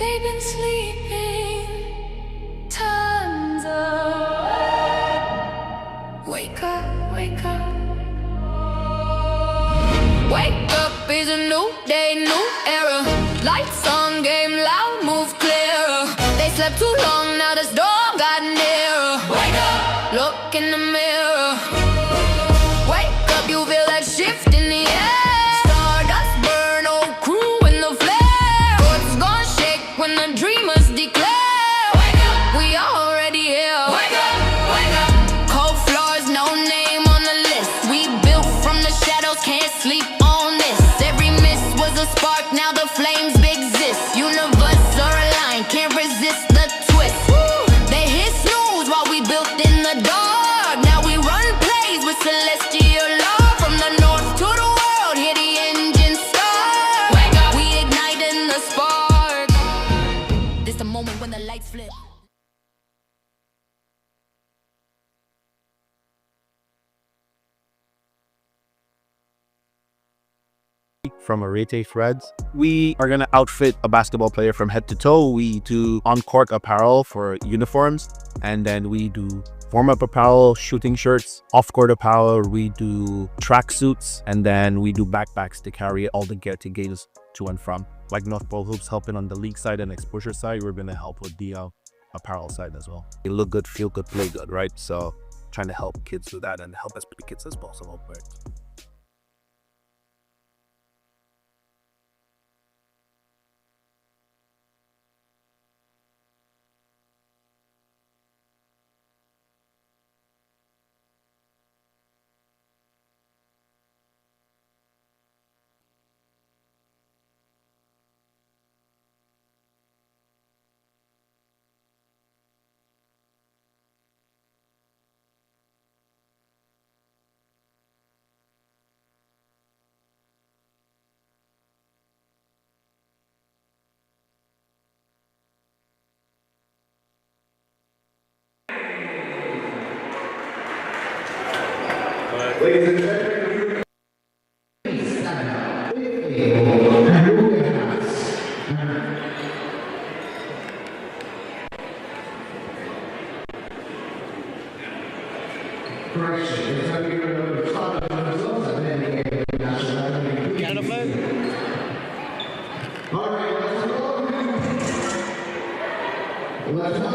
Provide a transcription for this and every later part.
they've been sleeping tons of. Wake up, wake up. Wake up, is a new day, new era. Lights on, game loud, move clearer. They slept too long, now the storm got nearer. Wake up, look in the mirror. Wake up, you feel that shift in the air. Stardust burn, old crew in the flare. What's gonna shake when the dreamers declare? Wake up, we are already here. Wake up, wake up. Cold floors, no name on the list. We built from the shadows, can't sleep on this. Every miss was a spark, now the flames exist. Universe are aligned, can't resist the twist. They hit snooze while we built in the dark. Now we run plays with celestial love. From the north to the world, hear the engine start. Wake up, we igniting the spark. This the moment when the lights flip. From ERIE threads. We are gonna outfit a basketball player from head to toe. We do on-court apparel for uniforms, and then we do warm-up apparel, shooting shirts, off-court apparel. We do track suits, and then we do backpacks to carry all the gear to games to and from. Like North Pole Hoops helping on the league side and exposure side, we're gonna help with the apparel side as well. You look good, feel good, play good, right? So trying to help kids do that and help as many kids as possible. Right? Ladies and gentlemen, please stand up. Correction, it's going to be the top of the results and then the national anthem. Canada flag? All right, let's go. Let's go.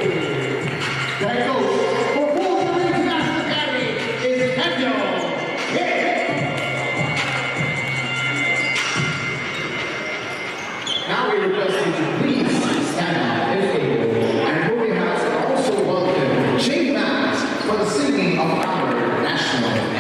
Head coach for Fulton International Academy is Daniel. Now we request you to please stand up if able, and moving house also welcome Jay Max for the singing of our national anthem.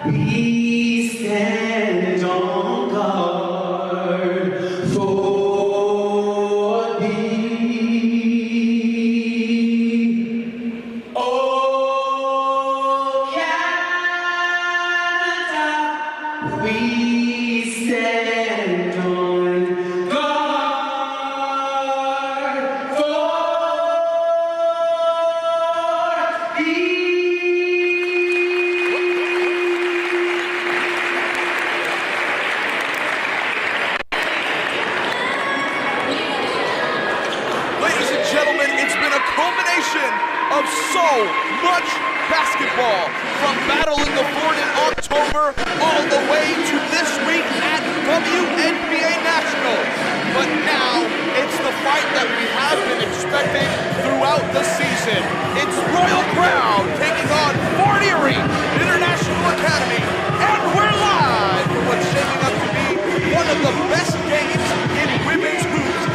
We stand on guard for thee. Oh, Canada, we stand on guard for thee. Ladies and gentlemen, it's been a culmination of so much basketball, from battling the fort in October all the way to this week at WNPA Nationals. But now it's the fight that we have been expecting throughout the season. It's Royal Crown taking on Fort Erie International Academy, and we're live for what's shaping up to be one of the best games in women's hoops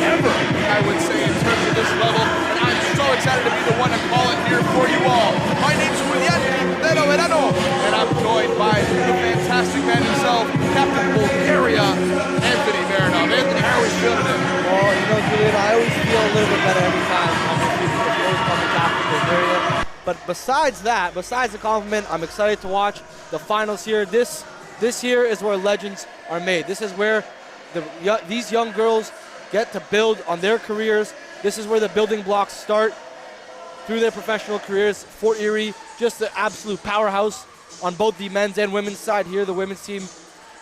ever, I would say, in terms of this level, and I'm so excited to be the one to call it here for you all. My name's Julian Verano, and I'm joined by the fantastic man himself, Captain Bulgaria, Anthony Marinov. Anthony, how are we feeling today? Well, you know, Julian, I always feel a little bit better every time I'm speaking to the first coming Captain Bulgaria. But besides that, besides the compliment, I'm excited to watch the finals here. This here is where legends are made. This is where these young girls get to build on their careers. This is where the building blocks start through their professional careers. Fort Erie, just the absolute powerhouse on both the men's and women's side here. The women's team,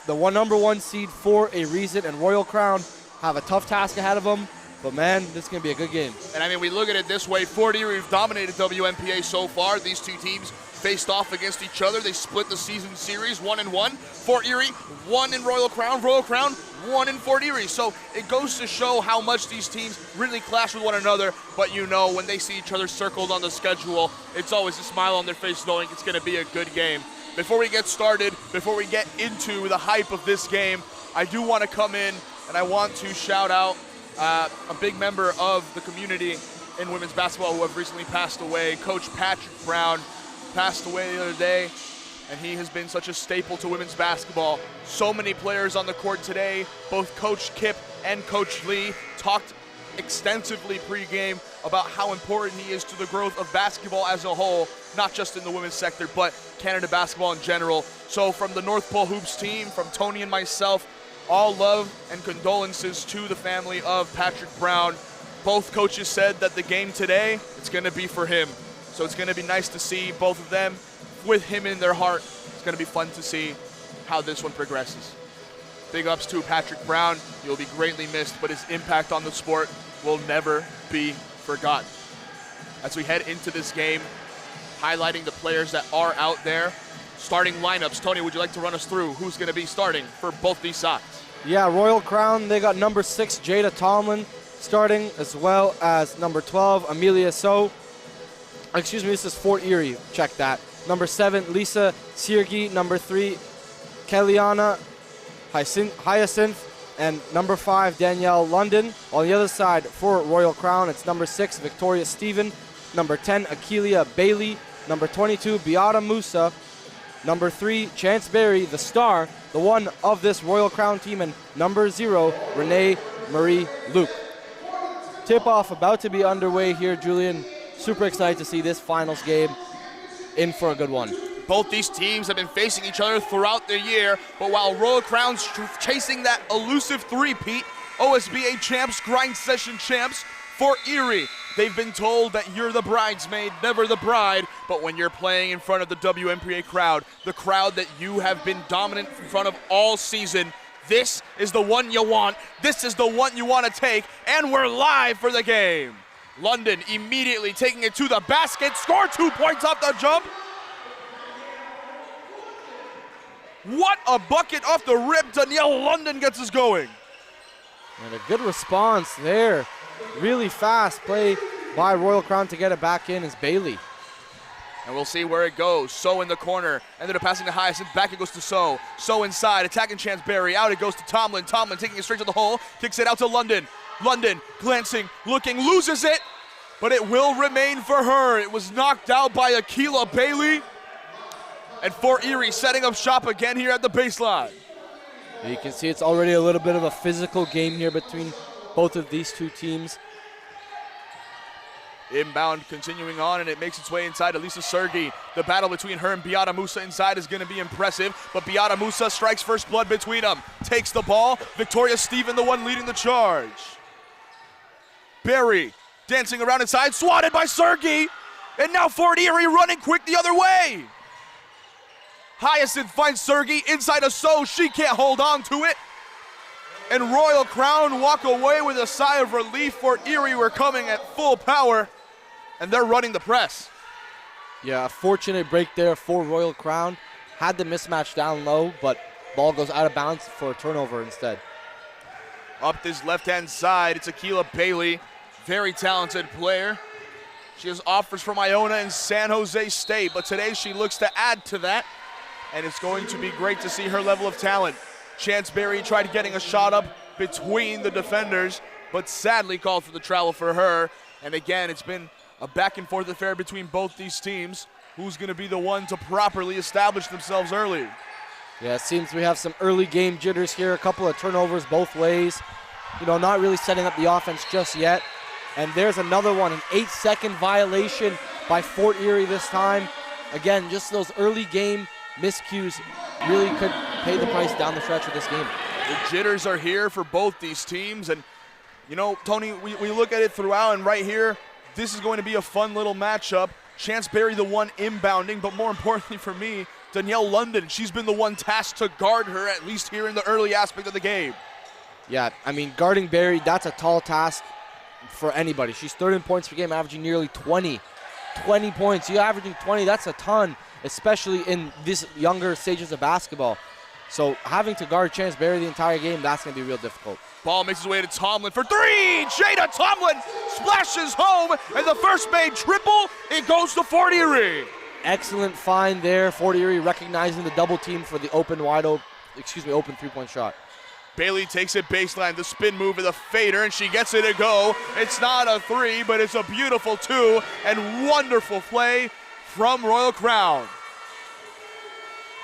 the number one seed for a reason, and Royal Crown have a tough task ahead of them. But man, this is going to be a good game. And I mean, we look at it this way. Fort Erie have dominated WNPA so far. These two teams faced off against each other. They split the season series 1-1. Fort Erie won in Royal Crown. Royal Crown won in Fort Erie. So it goes to show how much these teams really clash with one another. But you know, when they see each other circled on the schedule, it's always a smile on their face knowing it's going to be a good game. Before we get started, before we get into the hype of this game, I do want to come in and I want to shout out a big member of the community in women's basketball who have recently passed away. Coach Patrick Brown passed away the other day, and he has been such a staple to women's basketball. So many players on the court today. Both Coach Kip and Coach Lee talked extensively pregame about how important he is to the growth of basketball as a whole, not just in the women's sector, but Canada basketball in general. So from the North Pole Hoops team, from Tony and myself, all love and condolences to the family of Patrick Brown. both coaches said that the game today, it's going to be for him. So it's going to be nice to see both of them with him in their heart. It's going to be fun to see how this one progresses. Big ups to Patrick Brown. You'll be greatly missed, but his impact on the sport will never be forgotten. As we head into this game, highlighting the players that are out there. Starting lineups. Tony, would you like to run us through who's going to be starting for both these sides? Yeah, Royal Crown, they got number 6, Jada Tomlin, starting, as well as number 12, Amelia So. Excuse me, this is Fort Erie. Check that. Number 7, Lisa Siergi. Number 3, Kellyanna Hyacinth. And number 5, Danielle London. On the other side, for Royal Crown, it's number 6, Victoria Stephen. Number 10, Akeelia Bailey. Number 22, Beata Musa. Number 3, Chance Berry, the star, the one of this Royal Crown team. And number 0, Renee Marie Luke. Tip-off about to be underway here, Julian. Super excited to see this finals game in for a good one. Both these teams have been facing each other throughout the year, but while Royal Crown's chasing that elusive three-peat, OSBA champs, grind session champs, Fort Erie, they've been told that you're the bridesmaid, never the bride, but when you're playing in front of the WNPA crowd, the crowd that you have been dominant in front of all season, this is the one you want, this is the one you want to take, and we're live for the game. London immediately taking it to the basket, score 2 points off the jump. What a bucket off the rip, Danielle London gets us going. And a good response there. Really fast play by Royal Crown to get it back in is Bailey. And we'll see where it goes. So in the corner, ended up passing to Hyacinth, back it goes to So. So inside, attacking Chance Berry, out it goes to Tomlin. Tomlin taking it straight to the hole, kicks it out to London. London glancing, looking, loses it, but it will remain for her. It was knocked out by Akeelia Bailey. And Fort Erie setting up shop again here at the baseline. You can see it's already a little bit of a physical game here between both of these two teams. Inbound continuing on, and it makes its way inside to Lisa Sergi. The battle between her and Beata Musa inside is going to be impressive, but Beata Musa strikes first blood between them. Takes the ball. Victoria Stephen, the one leading the charge. Berry dancing around inside, swatted by Sergi, and now Fort Erie running quick the other way. Hyacinth finds Sergi inside of So. She can't hold on to it. And Royal Crown walk away with a sigh of relief. Fort Erie were coming at full power, and they're running the press. Yeah, a fortunate break there for Royal Crown. Had the mismatch down low, but ball goes out of bounds for a turnover instead. Up this left-hand side, it's Akeelia Bailey. Very talented player. She has offers from Iona and San Jose State, but today she looks to add to that, and it's going to be great to see her level of talent. Chance Berry tried getting a shot up between the defenders, but sadly called for the travel for her. And again, it's been a back and forth affair between both these teams. Who's going to be the one to properly establish themselves early? Yeah, it seems we have some early game jitters here. A couple of turnovers both ways. You know, not really setting up the offense just yet. And there's another one, an 8-second violation by Fort Erie this time. Again, just those early game miscues really could pay the price down the stretch of this game. The jitters are here for both these teams, and you know, Tony, we look at it throughout, and right here, this is going to be a fun little matchup. Chance Berry, the one inbounding, but more importantly for me, Danielle London, she's been the one tasked to guard her, at least here in the early aspect of the game. Yeah, I mean, guarding Berry, that's a tall task for anybody. She's third in points per game, averaging nearly 20 points. You're averaging 20, that's a ton, especially in these younger stages of basketball. So having to guard Chance Berry the entire game, that's going to be real difficult. Ball makes its way to Tomlin for three. Jada Tomlin splashes home, and the first made triple, it goes to Fort Erie. Excellent find there. Fort Erie recognizing the double team for the open three-point shot. Bailey takes it baseline, the spin move of the fader, and she gets it to go. It's not a three, but it's a beautiful two, and wonderful play from Royal Crown.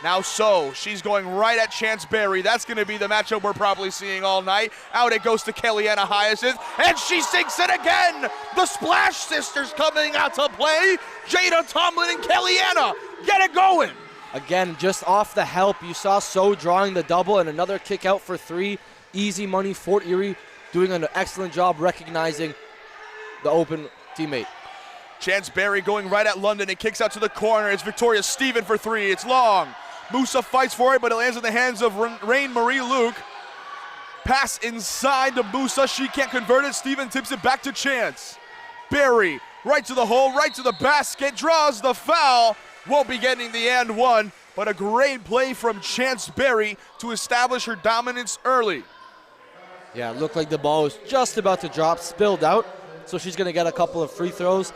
Now she's going right at Chance Berry. That's going to be the matchup we're probably seeing all night. Out it goes to Kellyanna Hyacinth, and she sinks it again. The Splash Sisters coming out to play. Jada Tomlin and Kellyanna, get it going. Again, just off the help, you saw So drawing the double and another kick out for three. Easy money. Fort Erie doing an excellent job recognizing the open teammate. Chance Berry going right at London. It kicks out to the corner. It's Victoria Stephen for three. It's long. Musa fights for it, but it lands in the hands of Rain Marie Luke. Pass inside to Musa. She can't convert it. Stephen tips it back to Chance. Berry right to the hole, right to the basket. Draws the foul. Won't be getting the and one, but a great play from Chance Berry to establish her dominance early. Yeah, it looked like the ball was just about to drop, spilled out, so she's going to get a couple of free throws.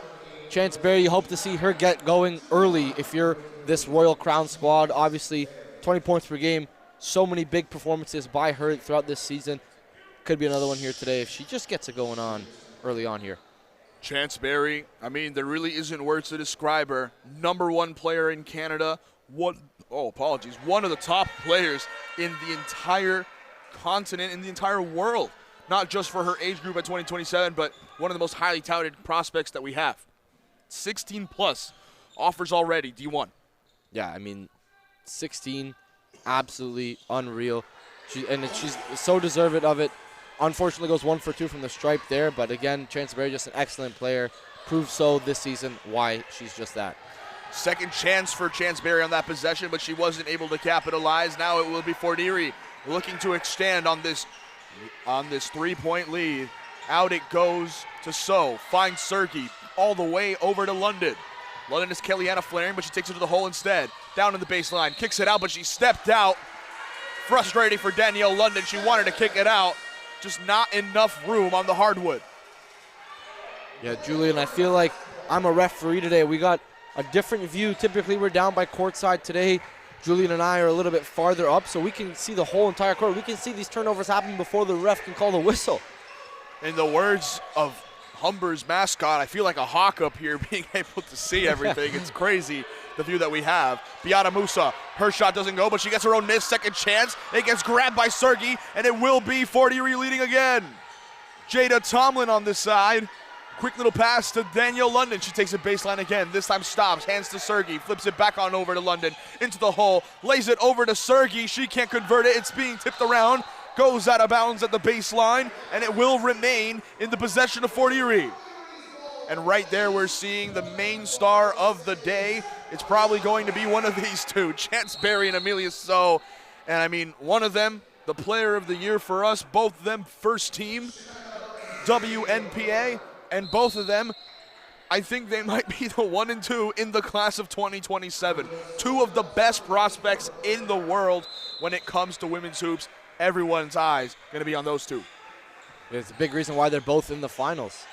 Chance Berry, you hope to see her get going early if you're this Royal Crown squad. Obviously, 20 points per game, so many big performances by her throughout this season. Could be another one here today if she just gets it going on early on here. Chance Berry, I mean, there really isn't words to describe her. Number one player in Canada. One of the top players in the entire continent, in the entire world. Not just for her age group at 2027, but one of the most highly touted prospects that we have. 16 plus offers already, D1. Yeah, I mean, 16, absolutely unreal. She's so deserving of it. Unfortunately goes 1 for 2 from the stripe there, but again, Chance Berry just an excellent player. Proved so this season why she's just that. Second chance for Chance Berry on that possession, but she wasn't able to capitalize. Now it will be Fort Erie looking to extend on this 3-point lead. Out it goes to So. Finds Sergey all the way over to London. London is Kellyanna flaring, but she takes it to the hole instead. Down in the baseline, kicks it out, but she stepped out. Frustrating for Danielle London. She wanted to kick it out. Just not enough room on the hardwood. Yeah, Julian, I feel like I'm a referee today. We got a different view. Typically, we're down by courtside today. Julian and I are a little bit farther up, so we can see the whole entire court. We can see these turnovers happen before the ref can call the whistle. In the words of Humber's mascot, I feel like a hawk up here being able to see everything. It's crazy, the view that we have. Beata Musa, her shot doesn't go, but she gets her own miss. Second chance. It gets grabbed by Sergey, and it will be Fort Erie leading again. Jada Tomlin on this side. Quick little pass to Danielle London. She takes it baseline again. This time stops, hands to Sergey, flips it back on over to London, into the hole, lays it over to Sergey. She can't convert it. It's being tipped around, goes out of bounds at the baseline, and it will remain in the possession of Fort Erie. And right there, we're seeing the main star of the day. It's probably going to be one of these two, Chance Berry and Amelia So. And I mean, one of them, the player of the year for us, both of them first team, WNPA. And both of them, I think they might be the 1 and 2 in the class of 2027. Two of the best prospects in the world when it comes to women's hoops. Everyone's eyes going to be on those two. It's a big reason why they're both in the finals.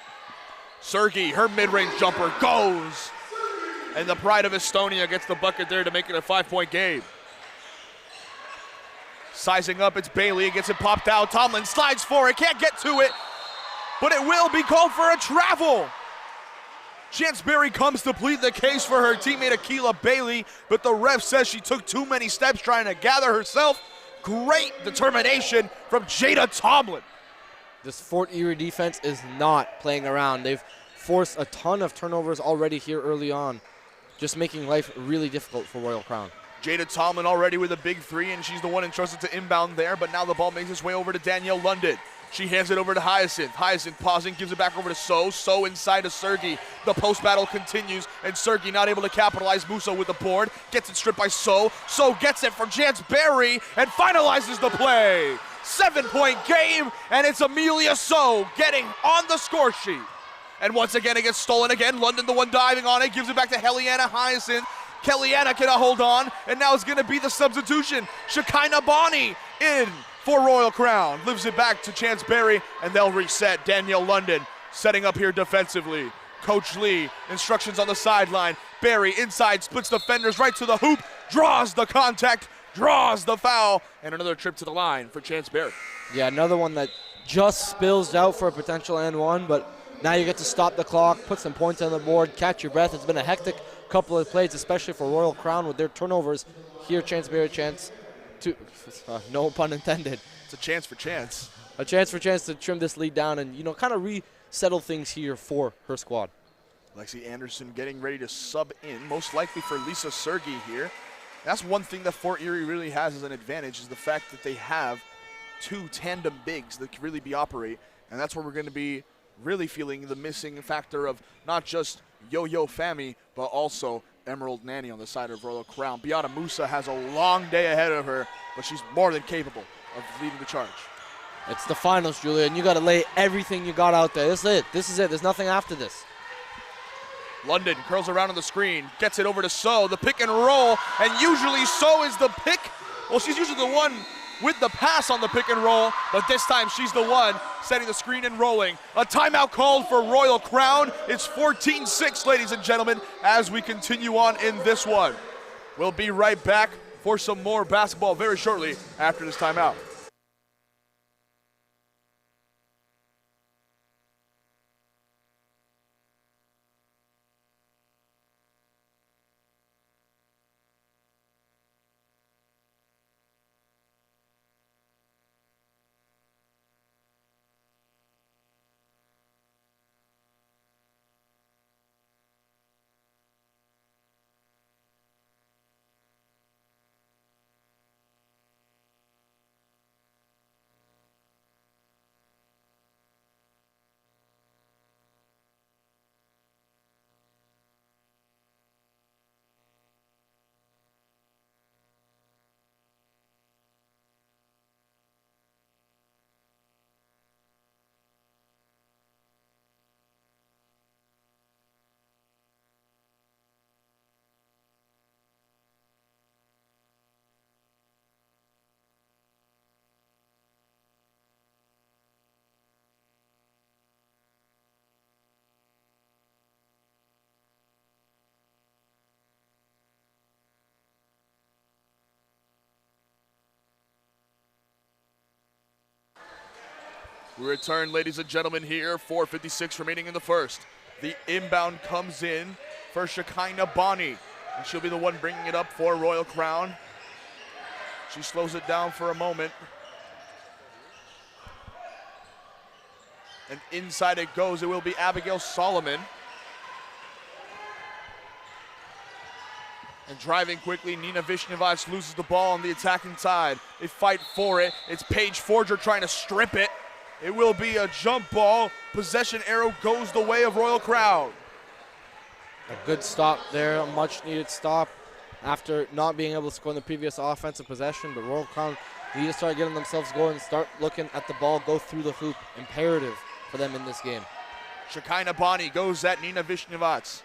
Sergey, her mid-range jumper goes. And the pride of Estonia gets the bucket there to make it a 5-point game. Sizing up, it's Bailey. It gets it popped out. Tomlin slides for it. Can't get to it. But it will be called for a travel. Chance Berry comes to plead the case for her teammate Akila Bailey, but the ref says she took too many steps trying to gather herself. Great determination from Jada Tomlin. This Fort Erie defense is not playing around. They've forced a ton of turnovers already here early on, just making life really difficult for Royal Crown. Jada Tomlin already with a big three, and she's the one entrusted to inbound there, but now the ball makes its way over to Danielle London. She hands it over to Hyacinth. Hyacinth pausing, gives it back over to So. So inside to Sergey. The post battle continues, and Sergey not able to capitalize. Musa with the board. Gets it stripped by So. So gets it from Chance Berry and finalizes the play. 7-point game, and it's Amelia So getting on the score sheet. And once again, it gets stolen again. London the one diving on it. Gives it back to Helliana Hyacinth. Kellyanna cannot hold on, and now it's going to be the substitution. Shekinah Bonnie in for Royal Crown. Lives it back to Chance Berry, and they'll reset. Danielle London setting up here defensively. Coach Lee, instructions on the sideline. Berry inside, splits defenders right to the hoop, draws the contact, draws the foul, and another trip to the line for Chance Berry. Yeah, another one that just spills out for a potential and one, but now you get to stop the clock, put some points on the board, catch your breath. It's been a hectic couple of plays, especially for Royal Crown with their turnovers. Here, Chance Berry, chance to, no pun intended. It's a chance for Chance. A chance for Chance to trim this lead down and, kind of resettle things here for her squad. Lexi Anderson getting ready to sub in, most likely for Lisa Sergey here. That's one thing that Fort Erie really has as an advantage, is the fact that they have two tandem bigs that can really operate, and that's where we're going to be really feeling the missing factor of not just Yo-Yo Fami, but also Emerald Nanny on the side of Royal Crown. Beata Musa has a long day ahead of her, but she's more than capable of leading the charge. It's the finals, Julia, and you got to lay everything you got out there. This is it. This is it. There's nothing after this. London curls around on the screen, gets it over to So, the pick and roll, and usually So is the pick. Well, she's usually the one with the pass on the pick and roll, but this time she's the one setting the screen and rolling. A timeout called for Royal Crown. It's 14-6, ladies and gentlemen, as we continue on in this one. We'll be right back for some more basketball very shortly after this timeout. We return, ladies and gentlemen, here. 4:56 remaining in the first. The inbound comes in for Shekinah Bonney, and she'll be the one bringing it up for Royal Crown. She slows it down for a moment. And inside it goes. It will be Abigail Solomon. And driving quickly, Nina Vishnevach loses the ball on the attacking side. They fight for it. It's Paige Forger trying to strip it. It will be a jump ball. Possession arrow goes the way of Royal Crown. A good stop there, a much needed stop after not being able to score in the previous offensive possession, but Royal Crown need to start getting themselves going, start looking at the ball, go through the hoop. Imperative for them in this game. Shekinah Bonney goes at Nina Vishnevach.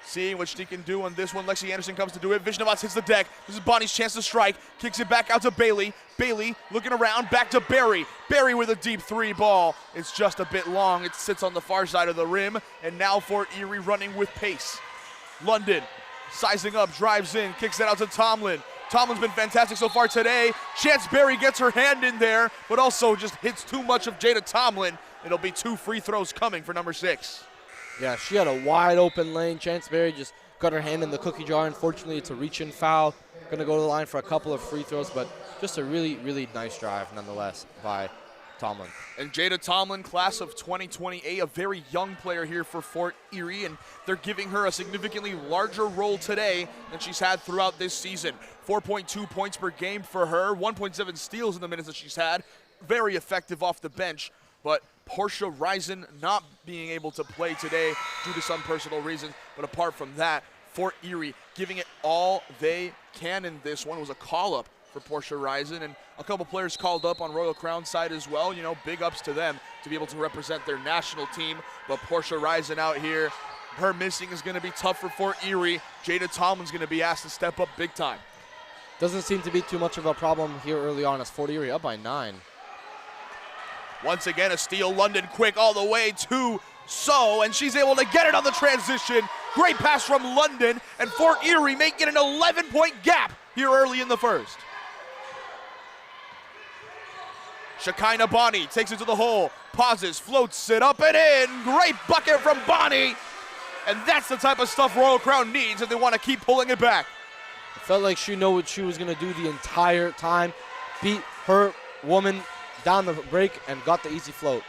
Seeing what she can do on this one. Lexi Anderson comes to do it. Vishnevach hits the deck. This is Bonnie's chance to strike. Kicks it back out to Bailey. Bailey looking around, back to Barry. Barry with a deep three ball. It's just a bit long. It sits on the far side of the rim. And now Fort Erie running with pace. London sizing up, drives in, kicks it out to Tomlin. Tomlin's been fantastic so far today. Chance Berry gets her hand in there, but also just hits too much of Jada Tomlin. It'll be 2 free throws coming for number 6. Yeah, she had a wide open lane. Chance Berry just got her hand in the cookie jar. Unfortunately, it's a reach-in foul. Going to go to the line for a couple of free throws, but just a really, really nice drive nonetheless by Tomlin. And Jada Tomlin, class of 2028, a very young player here for Fort Erie, and they're giving her a significantly larger role today than she's had throughout this season. 4.2 points per game for her, 1.7 steals in the minutes that she's had. Very effective off the bench, but Portia Risen not being able to play today due to some personal reasons. But apart from that, Fort Erie giving it all they can in this one. It was a call-up for Portia Risen, and a couple players called up on Royal Crown side as well. You know, big ups to them to be able to represent their national team. But Portia Risen out here, her missing is going to be tough for Fort Erie. Jada Tomlin's going to be asked to step up big time. Doesn't seem to be too much of a problem here early on as Fort Erie up by 9. Once again, a steal. London quick all the way to So, and she's able to get it on the transition. Great pass from London, and Fort Erie making an 11-point gap here early in the first. Shekinah Bonney takes it to the hole, pauses, floats it up and in. Great bucket from Bonney. And that's the type of stuff Royal Crown needs if they want to keep pulling it back. It felt like she knew what she was going to do the entire time. Beat her woman down the break and got the easy float.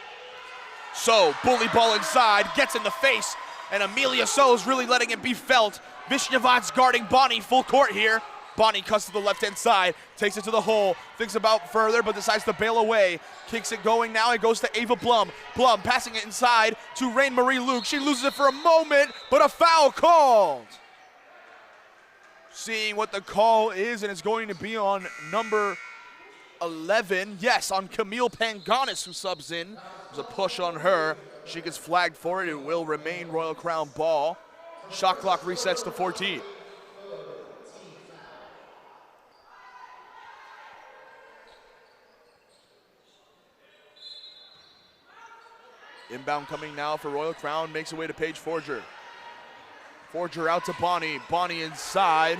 So, bully ball inside, gets in the face, and Amelia So is really letting it be felt. Vishnevach guarding Bonney full court here. Bonnie cuts to the left-hand side, takes it to the hole, thinks about further, but decides to bail away. Kicks it going now, it goes to Ava Blum. Blum passing it inside to Rain Marie Luke. She loses it for a moment, but a foul called. Seeing what the call is, and it's going to be on number 11. Yes, on Camille Panganis, who subs in. There's a push on her. She gets flagged for it. It will remain Royal Crown ball. Shot clock resets to 14. Inbound coming now for Royal Crown, makes her way to Paige Forger. Forger out to Bonnie, Bonnie inside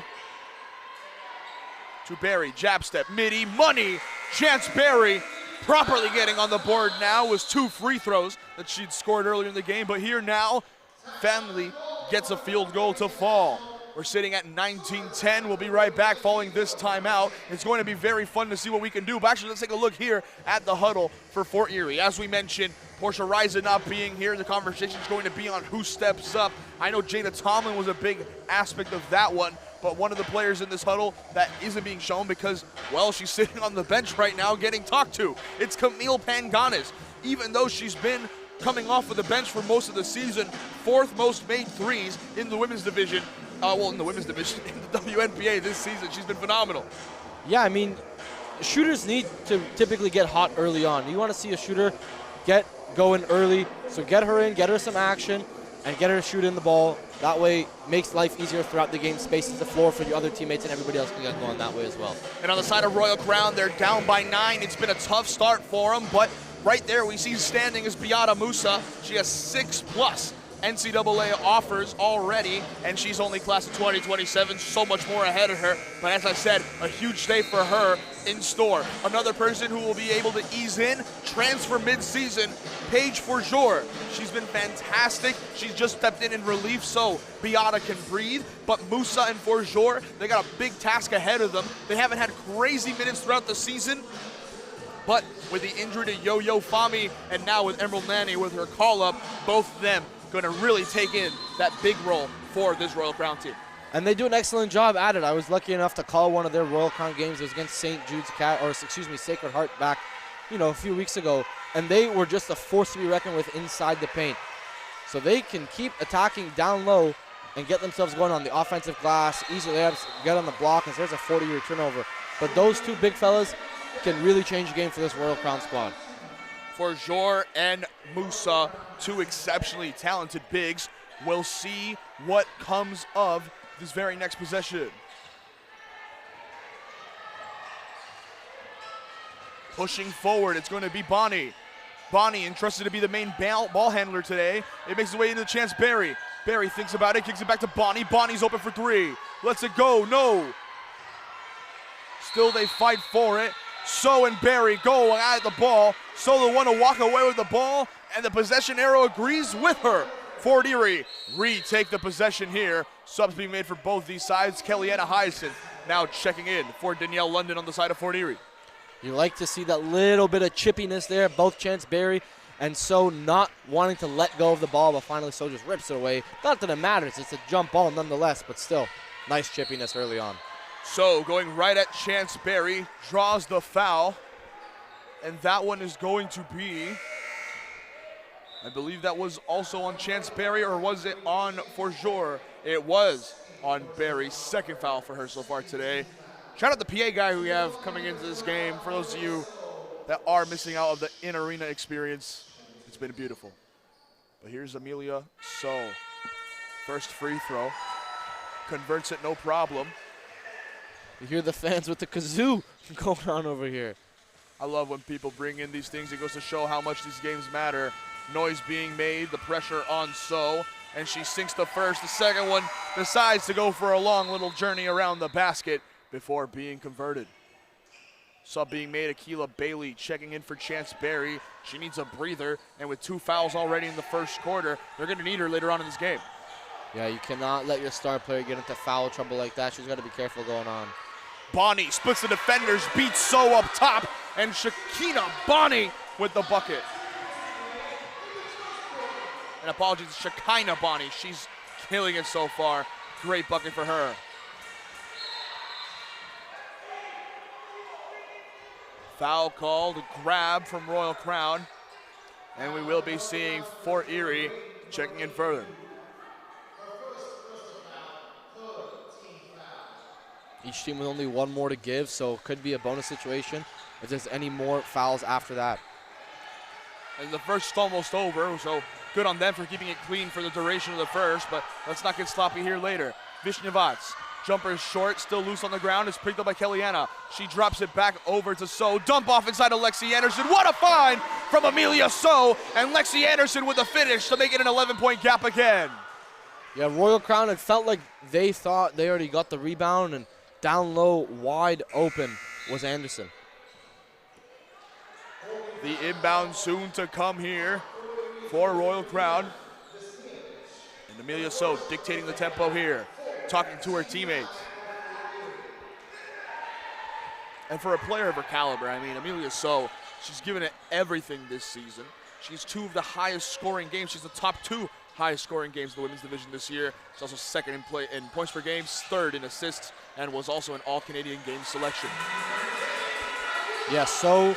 to Barry, jab step, midi, money, Chance Barry properly getting on the board now, was 2 free throws that she'd scored earlier in the game, but here now, Family gets a field goal to fall. We're sitting at 19-10. We'll be right back following this timeout. It's going to be very fun to see what we can do. But actually, let's take a look here at the huddle for Fort Erie. As we mentioned, Portia Riza not being here, the conversation is going to be on who steps up. I know Jada Tomlin was a big aspect of that one, but one of the players in this huddle that isn't being shown because, well, she's sitting on the bench right now getting talked to. It's Camille Panganis. Even though she's been coming off of the bench for most of the season, 4th most made threes in the women's division. In the women's division, in the WNPA this season. She's been phenomenal. Yeah, I mean, shooters need to typically get hot early on. You want to see a shooter get going early, so get her in, get her some action, and get her to shoot in the ball. That way, makes life easier throughout the game, spaces the floor for your other teammates, and everybody else can get going that way as well. And on the side of Royal Crown, they're down by 9. It's been a tough start for them, but right there we see standing is Beata Musa. She has 6+ NCAA offers already, and she's only class of 2027, so much more ahead of her. But as I said, a huge day for her in store. Another person who will be able to ease in, transfer mid-season, Paige Forjour. She's been fantastic. She's just stepped in relief so Beata can breathe. But Musa and Forjour, they got a big task ahead of them. They haven't had crazy minutes throughout the season, but with the injury to Yo-Yo Fami and now with Emerald Nanny with her call-up, both of them going to really take in that big role for this Royal Crown team. And they do an excellent job at it. I was lucky enough to call one of their Royal Crown games. It was against Sacred Heart back, a few weeks ago. And they were just a force to be reckoned with inside the paint. So they can keep attacking down low and get themselves going on the offensive glass, easy layups, get on the block, and there's a 40-year turnover. But those two big fellas can really change the game for this Royal Crown squad. Forjour and Musa, 2 exceptionally talented bigs. We'll see what comes of this very next possession. Pushing forward, it's going to be Bonnie. Bonnie entrusted to be the main ball handler today. It makes its way into Chance Barry. Barry thinks about it, kicks it back to Bonnie. Bonnie's open for 3. Lets it go, no. Still they fight for it. So and Barry go at the ball. So the one to walk away with the ball, and the possession arrow agrees with her. Fort Erie retake the possession here. Subs being made for both these sides. Kellyanna Hyacinth now checking in for Danielle London on the side of Fort Erie. You like to see that little bit of chippiness there, both Chance Barry and So not wanting to let go of the ball, but finally So just rips it away. Not that it matters, it's a jump ball nonetheless, but still, nice chippiness early on. So going right at Chance Barry, draws the foul, and that one is going to be, I believe that was also on Chance Barry, or was it on Forjour? It was on Barry, 2nd foul for her so far today. Shout out the PA guy who we have coming into this game. For those of you that are missing out of the in-arena experience, it's been beautiful. But here's Amelia So. First free throw, converts it no problem. You hear the fans with the kazoo going on over here. I love when people bring in these things. It goes to show how much these games matter. Noise being made, the pressure on So, and she sinks the first. The second one decides to go for a long little journey around the basket before being converted. Sub being made, Akila Bailey checking in for Chance Barry. She needs a breather, and with 2 fouls already in the first quarter, they're going to need her later on in this game. Yeah, you cannot let your star player get into foul trouble like that. She's got to be careful going on. Bonnie splits the defenders, beats So up top, and Shakina Bonnie with the bucket. And apologies to Shekinah Bonnie. She's killing it so far. Great bucket for her. Foul called, grab from Royal Crown. And we will be seeing Fort Erie checking in further. Each team with only one more to give, so it could be a bonus situation if there's any more fouls after that. And the first is almost over, so good on them for keeping it clean for the duration of the first, but let's not get sloppy here later. Vishnevats, jumper is short, still loose on the ground, is picked up by Kellyanna. She drops it back over to So, dump off inside of Lexi Anderson. What a find from Amelia So, and Lexi Anderson with the finish to make it an 11-point gap again. Yeah, Royal Crown, it felt like they thought they already got the rebound, and down low, wide open was Anderson. The inbound soon to come here for Royal Crown. And Amelia So dictating the tempo here, talking to her teammates. And for a player of her caliber, I mean, Amelia So, she's given it everything this season. She's 2 of the highest scoring games. She's the top 2 highest scoring games in the women's division this year. She's also second in points per game, 3rd in assists, and was also an All-Canadian game selection. Yeah, So,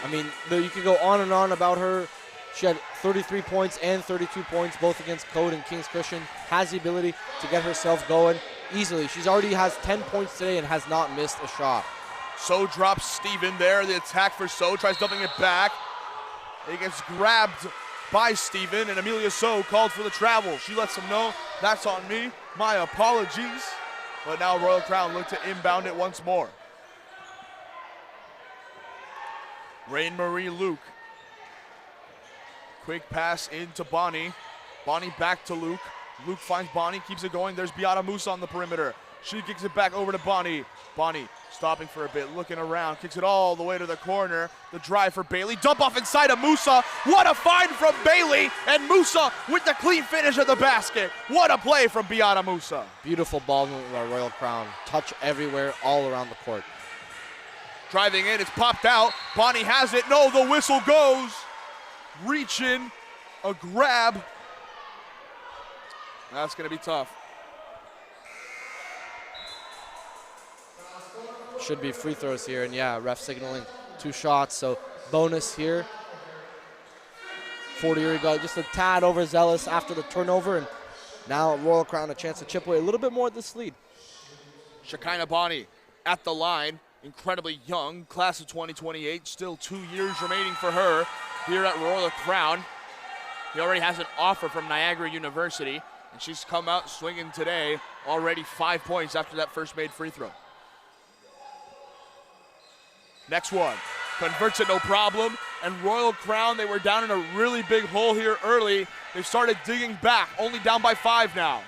I mean, you could go on and on about her. She had 33 points and 32 points, both against Code and Kings Christian. Has the ability to get herself going easily. She's already has 10 points today and has not missed a shot. So drops Steven there. The attack for So, tries dumping it back. It gets grabbed by Steven, and Amelia So called for the travel. She lets him know, that's on me, my apologies. But now Royal Crown look to inbound it once more. Rain Marie Luke. Quick pass into Bonnie. Bonnie back to Luke. Luke finds Bonnie, keeps it going. There's Beata Musa on the perimeter. She kicks it back over to Bonnie. Bonnie stopping for a bit, looking around, kicks it all the way to the corner. The drive for Bailey. Dump off inside of Musa. What a find from Bailey, and Musa with the clean finish at the basket. What a play from Beata Musa. Beautiful ball movement by Royal Crown. Touch everywhere, all around the court. Driving in, it's popped out. Bonnie has it. No, the whistle goes. Reach in, a grab. That's going to be tough. Should be free throws here, and yeah, ref signaling 2 shots, so bonus here. Fort Erie got just a tad overzealous after the turnover, and now Royal Crown a chance to chip away a little bit more at this lead. Shekinah Bonnie at the line, incredibly young, class of 2028, still 2 years remaining for her here at Royal Crown. He already has an offer from Niagara University, and she's come out swinging today, already 5 points after that first made free throw. Next one, converts it no problem, and Royal Crown, they were down in a really big hole here early. They've started digging back, only down by 5 now.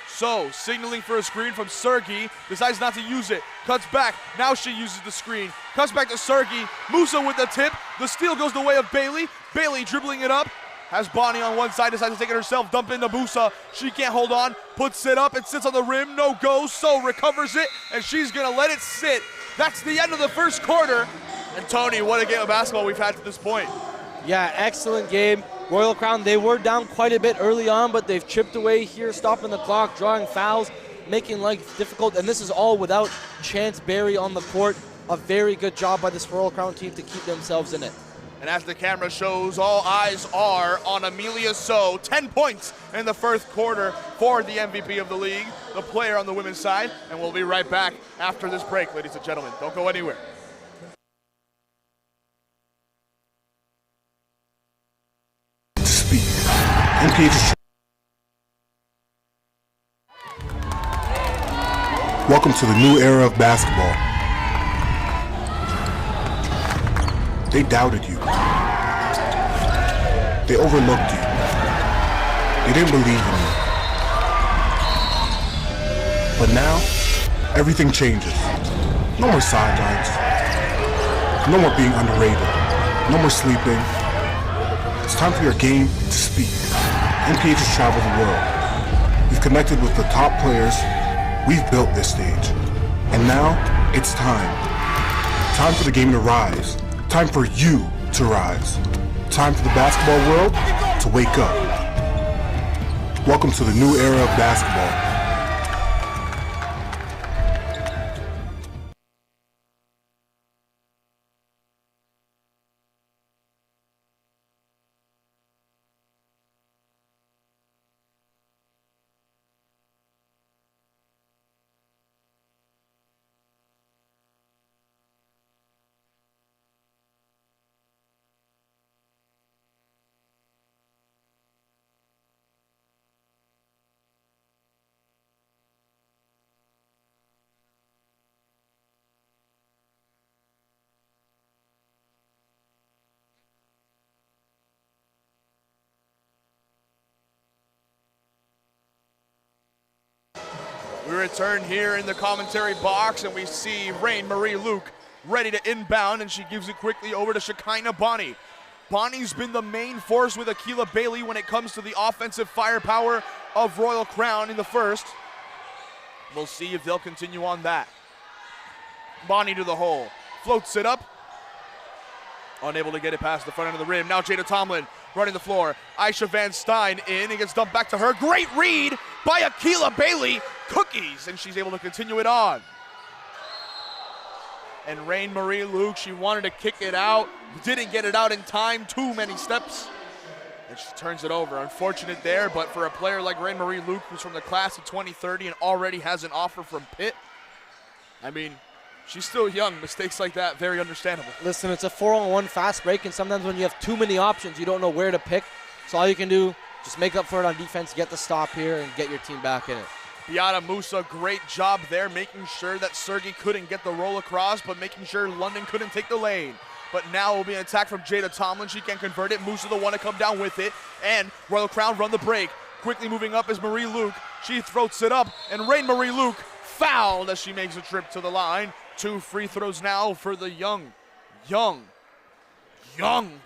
So, signaling for a screen from Sergey, decides not to use it, cuts back, now she uses the screen, cuts back to Sergey, Musa with the tip, the steal goes the way of Bailey, Bailey dribbling it up, has Bonnie on one side, decides to take it herself, dump into Musa, she can't hold on, puts it up, and sits on the rim, no go, So recovers it, and she's gonna let it sit. That's the end of the first quarter, and Tony, what a game of basketball we've had to this point. Yeah, excellent game. Royal Crown, they were down quite a bit early on, but they've chipped away here, stopping the clock, drawing fouls, making life difficult, and this is all without Chance Berry on the court. A very good job by this Royal Crown team to keep themselves in it. And as the camera shows, all eyes are on Amelia So. 10 points in the first quarter for the MVP of the league, the player on the women's side, and we'll be right back after this break, ladies and gentlemen. Don't go anywhere. Welcome to the new era of basketball. They doubted you. They overlooked you. They didn't believe in you. But now, everything changes. No more sidelines. No more being underrated. No more sleeping. It's time for your game to speak. NPH has traveled the world. We've connected with the top players. We've built this stage. And now, it's time. Time for the game to rise. Time for you to rise. Time for the basketball world to wake up. Welcome to the new era of basketball. We return here in the commentary box, and we see Rain Marie Luke ready to inbound, and she gives it quickly over to Shekinah Bonnie. Bonnie's been the main force with Akilah Bailey when it comes to the offensive firepower of Royal Crown in the first. We'll see if they'll continue on that. Bonnie to the hole, floats it up. Unable to get it past the front end of the rim. Now Jada Tomlin running the floor. Aisha Van Stein in. It gets dumped back to her. Great read by Akilah Bailey. Cookies, and she's able to continue it on. And Rain Marie Luke, she wanted to kick it out. Didn't get it out in time. Too many steps. And she turns it over. Unfortunate there, but for a player like Rain Marie Luke, who's from the class of 2030 and already has an offer from Pitt, I mean, she's still young. Mistakes like that, very understandable. Listen, it's a 4-on-1 fast break, and sometimes when you have too many options, you don't know where to pick. So all you can do, just make up for it on defense, get the stop here, and get your team back in it. Beata Musa, great job there, making sure that Sergey couldn't get the roll across, but making sure London couldn't take the lane. But now will be an attack from Jada Tomlin. She can't convert it. Musa the one to come down with it. And Royal Crown run the break. Quickly moving up is Marie Luke. She throats it up, and Rain Marie Luke fouled as she makes a trip to the line. 2 free throws now for the young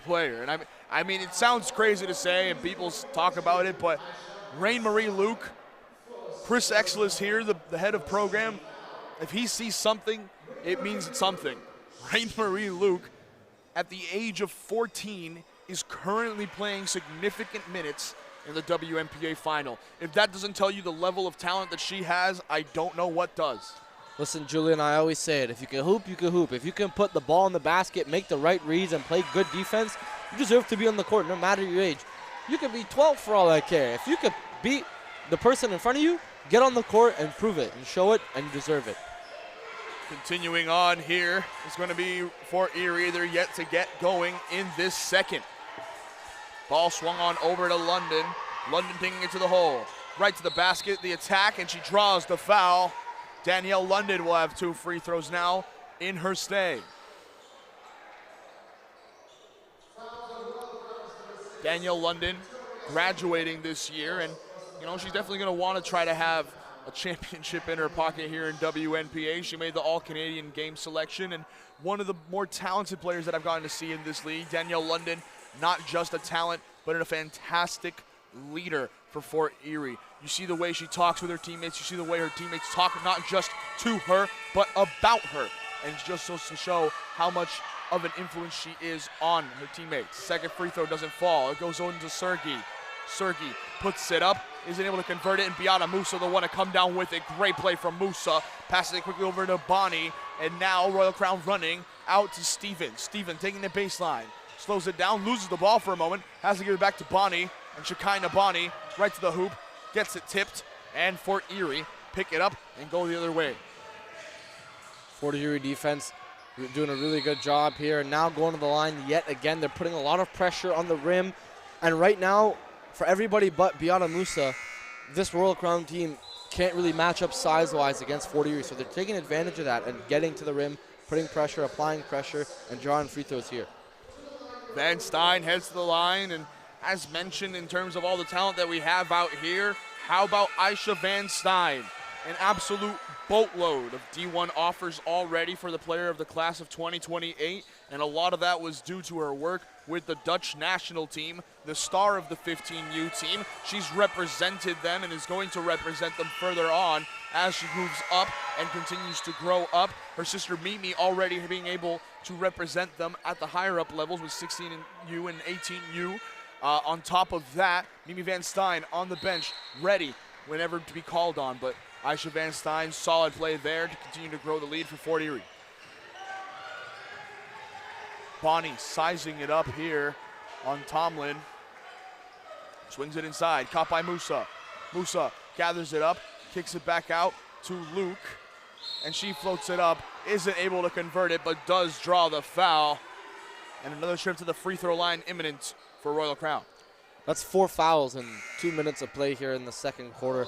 player. And I mean, it sounds crazy to say, and people talk about it, but Rain Marie Luke, Chris Exelis here, the head of program, if he sees something, it means it's something. Rain Marie Luke, at the age of 14, is currently playing significant minutes in the WNPA final. If that doesn't tell you the level of talent that she has, I don't know what does. Listen, Julian, I always say it. If you can hoop, you can hoop. If you can put the ball in the basket, make the right reads, and play good defense, you deserve to be on the court no matter your age. You could be 12 for all I care. If you could beat the person in front of you, get on the court and prove it and show it, and you deserve it. Continuing on here is going to be for Erie. They're yet to get going in this second. Ball swung on over to London. London taking it to the hole. Right to the basket, the attack, and she draws the foul. Danielle London will have 2 free throws now in her stay. Danielle London graduating this year, and you know, she's definitely going to want to try to have a championship in her pocket here in WNPA. She made the All-Canadian game selection, and one of the more talented players that I've gotten to see in this league. Danielle London, not just a talent, but a fantastic leader for Fort Erie. You see the way she talks with her teammates. You see the way her teammates talk, not just to her, but about her. And just so to show how much of an influence she is on her teammates. Second free throw doesn't fall. It goes on to Sergey. Sergey puts it up, isn't able to convert it, and Beata Musa the one to come down with it. Great play from Musa. Passes it quickly over to Bonnie, and now Royal Crown running out to Steven. Steven taking the baseline. Slows it down, loses the ball for a moment, has to give it back to Bonnie, and Shekinah Bonnie right to the hoop, gets it tipped, and Fort Erie pick it up and go the other way. Fort Erie defense doing a really good job here, and now going to the line yet again. They're putting a lot of pressure on the rim, and right now, for everybody but Beata Musa, this Royal Crown team can't really match up size-wise against Fort Erie, so they're taking advantage of that and getting to the rim, putting pressure, applying pressure, and drawing free throws here. Van Stein heads to the line, and as mentioned, in terms of all the talent that we have out here, how about Aisha Van Stein? An absolute boatload of D1 offers already for the player of the class of 2028, and a lot of that was due to her work with the Dutch national team, the star of the 15U team. She's represented them and is going to represent them further on as she moves up and continues to grow up. Her sister Mimi already being able to represent them at the higher up levels with 16U and 18U. On top of that, Mimi Van Stein on the bench, ready whenever to be called on, but Aisha Van Stein, solid play there to continue to grow the lead for Fort Erie. Bonnie sizing it up here on Tomlin. Swings it inside, caught by Musa. Musa gathers it up, kicks it back out to Luke, and she floats it up, isn't able to convert it, but does draw the foul. And another trip to the free throw line imminent for Royal Crown. That's 4 fouls in 2 minutes of play here in the second quarter.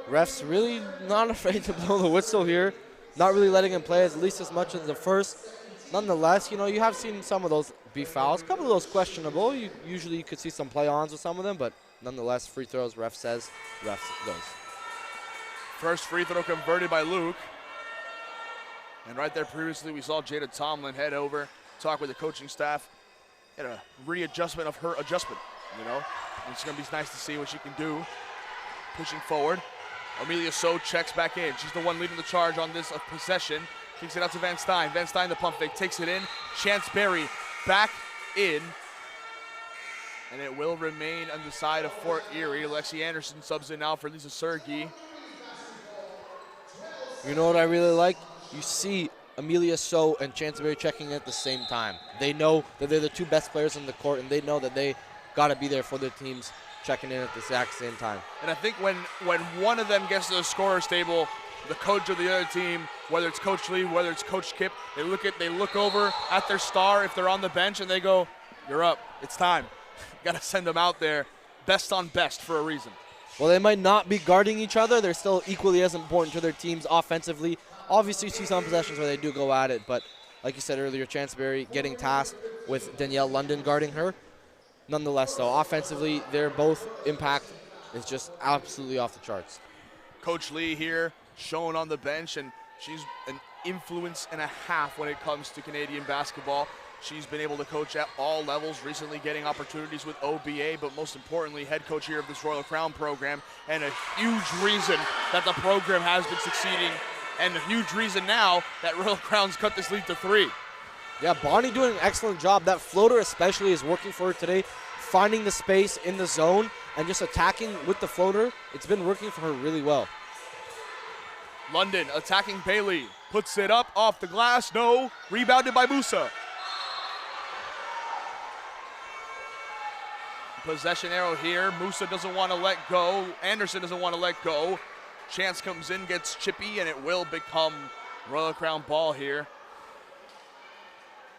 Refs really not afraid to blow the whistle here. Not really letting him play at least as much as the first. Nonetheless, you know, you have seen some of those be fouls. A couple of those questionable. Usually you could see some play-ons with some of them, but nonetheless, free throws, ref says, ref goes. First free throw converted by Luke. And right there previously we saw Jada Tomlin head over, talk with the coaching staff, get a readjustment of her adjustment, you know. And it's gonna be nice to see what she can do. Pushing forward. Amelia So checks back in. She's the one leading the charge on this possession. Kicks it out to Van Stein. Van Stein the pump fake, takes it in. Chance Berry back in. And it will remain on the side of Fort Erie. Lexi Anderson subs in now for Lisa Sergi. You know what I really like? You see Amelia So and Chance Berry checking in at the same time. They know that they're the two best players on the court, and they know that they got to be there for their teams checking in at the exact same time. And I think when one of them gets to the scorer's table, the coach of the other team, whether it's Coach Lee, whether it's Coach Kip, they look over at their star if they're on the bench, and they go, "You're up. It's time." Got to send them out there, best on best for a reason. Well, they might not be guarding each other. They're still equally as important to their teams offensively. Obviously, you see some possessions where they do go at it, but like you said earlier, Chance Berry getting tasked with Danielle London guarding her. Nonetheless, though, offensively, their both impact is just absolutely off the charts. Coach Lee here, shown on the bench, and she's an influence and a half when it comes to Canadian basketball. She's been able to coach at all levels, recently getting opportunities with OBA, but most importantly, head coach here of this Royal Crown program, and a huge reason that the program has been succeeding, and a huge reason now that Royal Crown's cut this lead to 3. Yeah, Bonnie doing an excellent job. That floater especially is working for her today, finding the space in the zone and just attacking with the floater. It's been working for her really well. London attacking Bailey, puts it up off the glass, no, rebounded by Musa. Possession arrow here. Musa doesn't want to let go. Anderson doesn't want to let go. Chance comes in, gets chippy, and it will become Royal Crown ball here.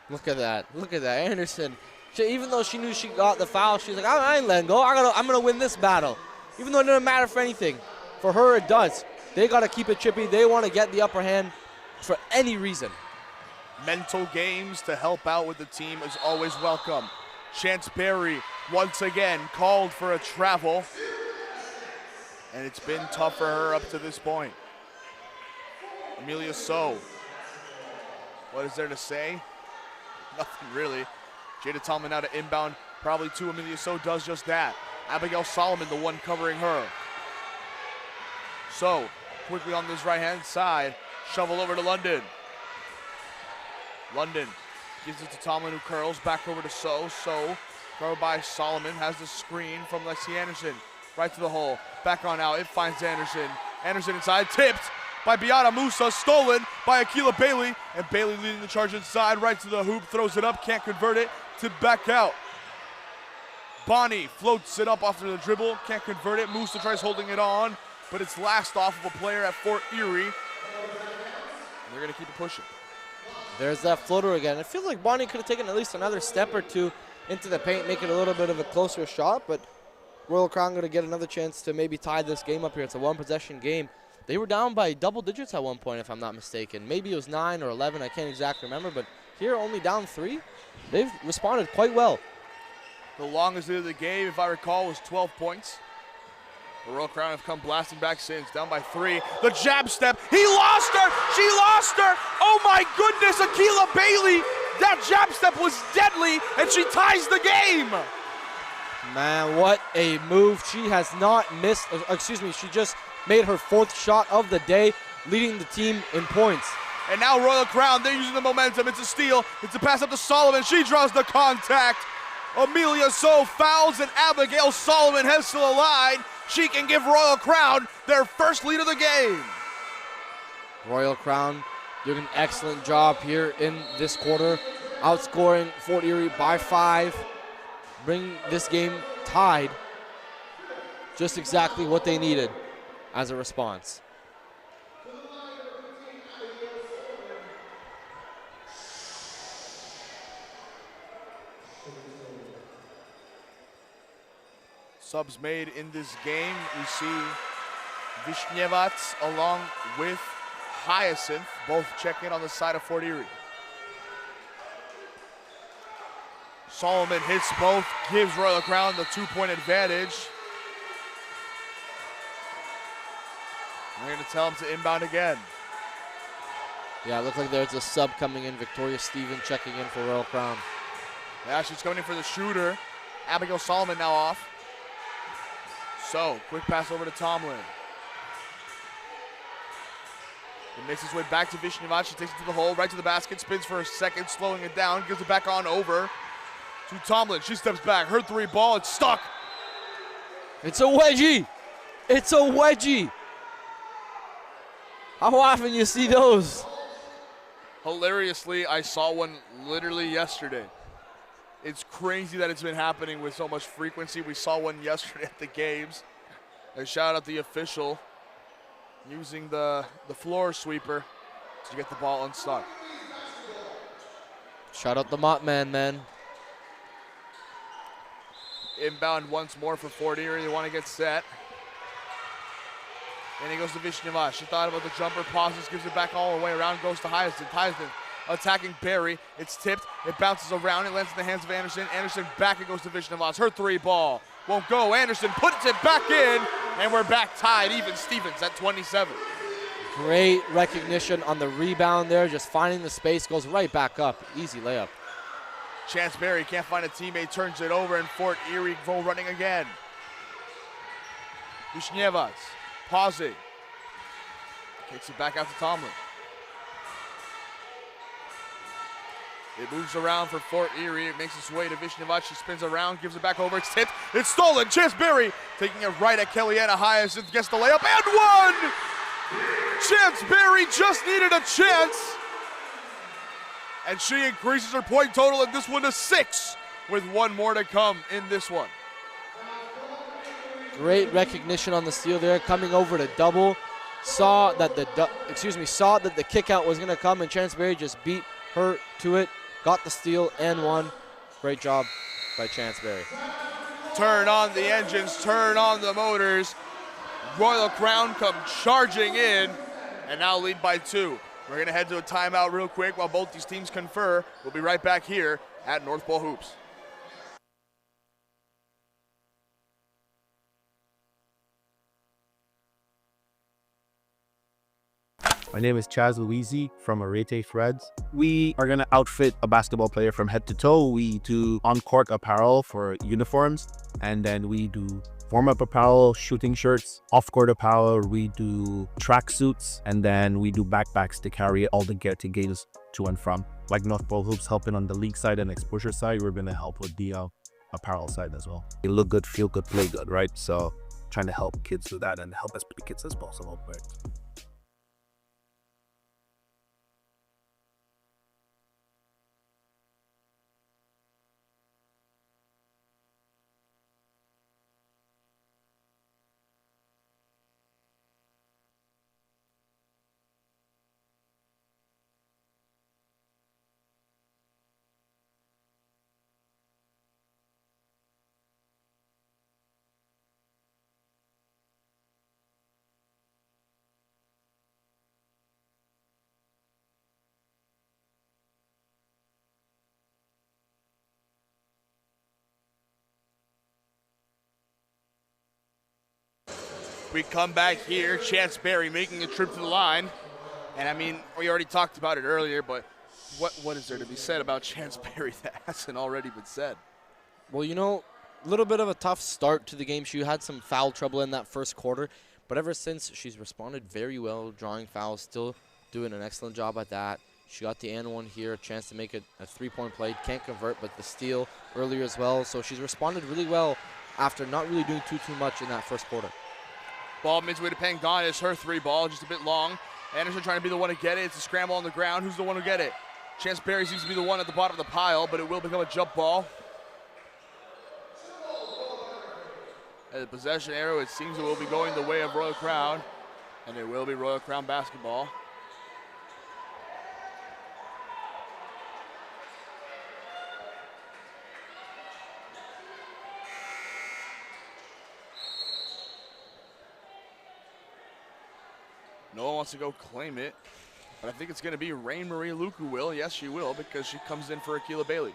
Look at that. Look at that. Anderson, even though she knew she got the foul, she's like, I ain't letting go. I'm going to win this battle. Even though it didn't matter for anything. For her, it does. They got to keep it chippy. They want to get the upper hand for any reason. Mental games to help out with the team is always welcome. Chance Berry once again called for a travel, and it's been tough for her up to this point. Amelia So, what is there to say? Nothing really. Jada Tomlin now to inbound, probably to Amelia So, does just that. Abigail Solomon, the one covering her. So, quickly on this right-hand side, shovel over to London. London gives it to Tomlin, who curls back over to So. So, throw by Solomon, has the screen from Lexi Anderson. Right to the hole, back on out, it finds Anderson. Anderson inside, tipped by Beata Musa, stolen by Akila Bailey. And Bailey leading the charge inside, right to the hoop, throws it up, can't convert it, to back out. Bonnie floats it up after the dribble, can't convert it. Musa tries holding it on, but it's last off of a player at Fort Erie. And they're gonna keep it pushing. There's that floater again. I feel like Bonnie could have taken at least another step or two into the paint, make it a little bit of a closer shot, but Royal Crown going to get another chance to maybe tie this game up here. It's a one-possession game. They were down by double digits at one point, if I'm not mistaken. Maybe it was 9 or 11. I can't exactly remember, but here only down 3. They've responded quite well. The longest lead of the game, if I recall, was 12 points. The Royal Crown have come blasting back since, down by 3. The jab step, he lost her! She lost her! Oh my goodness, Akila Bailey! That jab step was deadly, and she ties the game! Man, what a move. She has not missed, she just made her 4th shot of the day, leading the team in points. And now Royal Crown, they're using the momentum. It's a steal, it's a pass up to Solomon. She draws the contact. Amelia So fouls, and Abigail Solomon heads to the line. She can give Royal Crown their first lead of the game. Royal Crown doing an excellent job here in this quarter, outscoring Fort Erie by 5, bring this game tied. Just exactly what they needed as a response. Subs made in this game. We see Vishnevats along with Hyacinth both check in on the side of Fort Erie. Solomon hits both, gives Royal Crown the 2-point advantage. They're going to tell him to inbound again. Yeah, it looked like there's a sub coming in. Victoria Stevens checking in for Royal Crown. Yeah, she's coming in for the shooter. Abigail Solomon now off. So, quick pass over to Tomlin. He makes his way back to Vishnevach. She takes it to the hole, right to the basket, spins for a second, slowing it down, gives it back on over to Tomlin. She steps back. Her three ball, it's stuck. It's a wedgie. It's a wedgie. How often you see those? Hilariously, I saw one literally yesterday. It's crazy that it's been happening with so much frequency. We saw one yesterday at the games. A shout out the official using the floor sweeper to get the ball unstuck. Shout out the Mott man. Inbound once more for Fort Erie. They want to get set. And he goes to Vishnevach. She thought about the jumper, pauses, gives it back all the way around, goes to Heisden. Heisden attacking Barry. It's tipped. It bounces around. It lands in the hands of Anderson. Anderson back. It goes to Vishnevach. Her three ball won't go. Anderson puts it back in. And we're back tied. Even Stevens at 27. Great recognition on the rebound there. Just finding the space. Goes right back up. Easy layup. Chance Barry can't find a teammate. Turns it over. And Fort Erie go running again. Vishnevach. Pausing. Kicks it back out to Tomlin. It moves around for Fort Erie. It makes its way to Vishnevach. She spins around, gives it back over. It's tipped. It's stolen. Chance Berry taking it right at Kellyanna Hyacinth. Gets the layup and one! Chance Berry just needed a chance. And she increases her point total in this one to 6 with one more to come in this one. Great recognition on the steal there, coming over to double. Saw that the kick out was going to come, and Chance Berry just beat her to it. Got the steal and won. Great job by Chance Berry. Turn on the engines, turn on the motors. Royal Crown come charging in, and now lead by 2. We're going to head to a timeout real quick while both these teams confer. We'll be right back here at North Pole Hoops. My name is Chaz Louisi from ERIE Threads. We are going to outfit a basketball player from head to toe. We do on-court apparel for uniforms, and then we do warm-up apparel, shooting shirts, off-court apparel. We do track suits, and then we do backpacks to carry all the gear to games to and from. Like North Pole Hoops helping on the league side and exposure side, we're going to help with the apparel side as well. You look good, feel good, play good, right? So trying to help kids do that and help as many kids as possible, right? We come back here, Chance Berry making a trip to the line. And I mean, we already talked about it earlier, but what is there to be said about Chance Berry that hasn't already been said? Well, you know, a little bit of a tough start to the game. She had some foul trouble in that first quarter, but ever since, she's responded very well, drawing fouls, still doing an excellent job at that. She got the and one here, a chance to make a three-point play. Can't convert, but the steal earlier as well. So she's responded really well after not really doing too much in that first quarter. Ball midway to Panganis, her three ball, just a bit long. Anderson trying to be the one to get it. It's a scramble on the ground. Who's the one to get it? Chance Berry seems to be the one at the bottom of the pile, but it will become a jump ball. At the possession arrow, it seems it will be going the way of Royal Crown, and it will be Royal Crown basketball. No one wants to go claim it, but I think it's going to be Rain Marie Luku will. Yes, she will, because she comes in for Akila Bailey.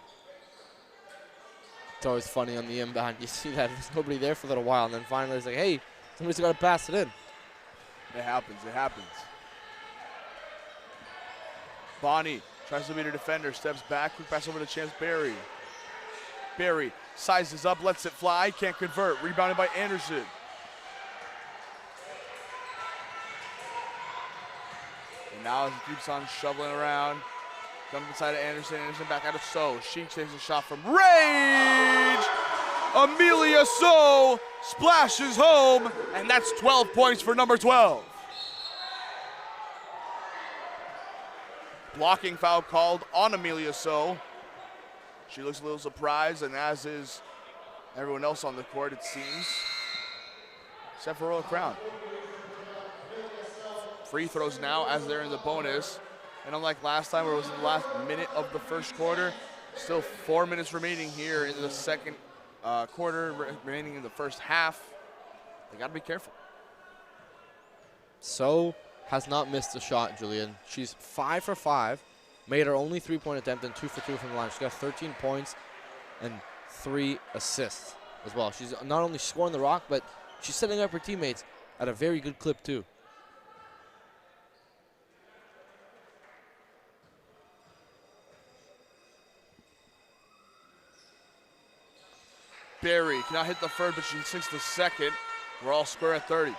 It's always funny on the inbound. You see that there's nobody there for a little while, and then finally it's like, hey, somebody's got to pass it in. It happens. It happens. Bonnie tries to beat her defender, steps back, quick pass over to Chance Berry. Berry sizes up, lets it fly, can't convert. Rebounded by Anderson. And now as he keeps on shoveling around, comes inside of Anderson. Anderson back out of So. She takes a shot from range. Amelia So splashes home, and that's 12 points for number 12. Blocking foul called on Amelia So. She looks a little surprised, and as is everyone else on the court, it seems, except for Royal Crown. Free throws now as they're in the bonus. And unlike last time where it was in the last minute of the first quarter, still 4 minutes remaining here in the second quarter, remaining in the first half. They got to be careful. So has not missed a shot, Julian. She's 5 for 5, made her only 3-point attempt and 2 for 2 from the line. She's got 13 points and 3 assists as well. She's not only scoring the rock, but she's setting up her teammates at a very good clip too. Berry cannot hit the first, but she sinks the second. We're all square at 30.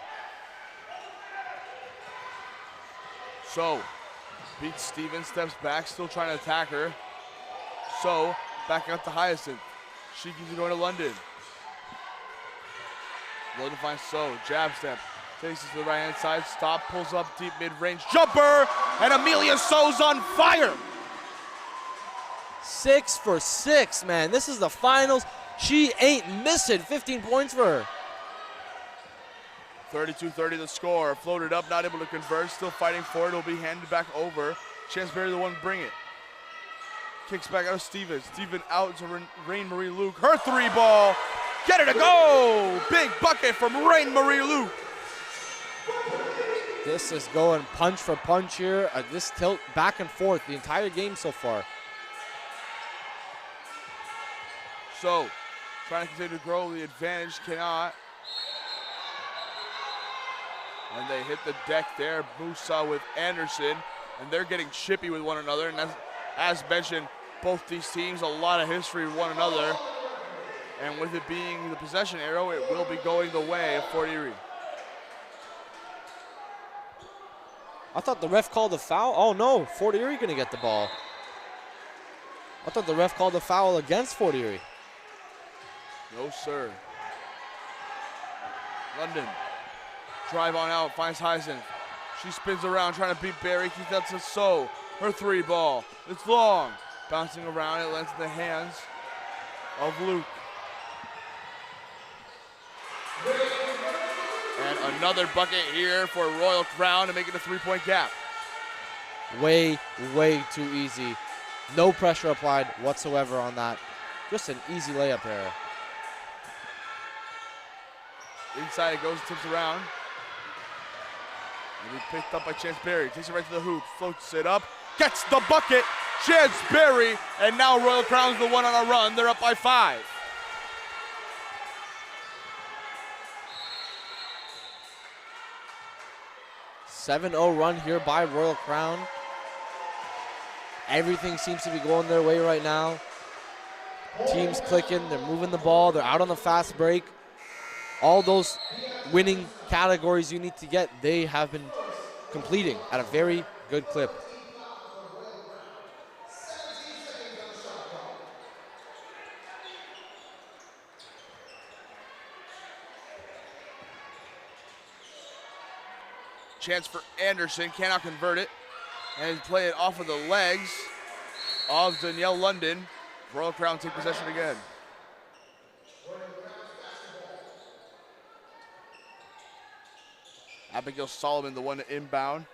So, beats Stevens, steps back, still trying to attack her. So, backing up to Hyacinth. She keeps it going to London. London finds So, jab step, takes it to the right-hand side, stop, pulls up deep mid-range, jumper, and Amelia So's on fire! 6 for 6, man. This is the finals. She ain't missing. 15 points for her. 32-30 the score. Floated up, not able to convert. Still fighting for it. It'll be handed back over. Chance Berry the one to bring it. Kicks back out of Stevens. Steven out to Rain Marie Luke. Her 3-ball. Get her to go. Big bucket from Rain Marie Luke. This is going punch for punch here. This tilt back and forth the entire game so far. So, trying to continue to grow the advantage, cannot. And they hit the deck there. Musa with Anderson, and they're getting chippy with one another. And as mentioned, both these teams, a lot of history with one another. And with it being the possession arrow, it will be going the way of Fort Erie. I thought the ref called the foul. Oh no, Fort Erie gonna get the ball. I thought the ref called the foul against Fort Erie. No, sir. London, drive on out, finds Hyacinth. She spins around, trying to beat Berry. Keeps that to So. Her 3-ball. It's long. Bouncing around, it lands in the hands of Luke. And another bucket here for Royal Crown to make it a 3-point gap. Way, way too easy. No pressure applied whatsoever on that. Just an easy layup there. Inside it goes, tips around. And he picked up by Chance Berry. Takes it right to the hoop, floats it up, gets the bucket. Chance Berry, and now Royal Crown's the one on a run. They're up by 5. A 7-0 run here by Royal Crown. Everything seems to be going their way right now. Teams clicking, they're moving the ball, they're out on the fast break. All those winning categories you need to get, they have been completing at a very good clip. Chance for Anderson, cannot convert it. And play it off of the legs of Danielle London. Royal Crown take possession again. Abigail Solomon, the one to inbound.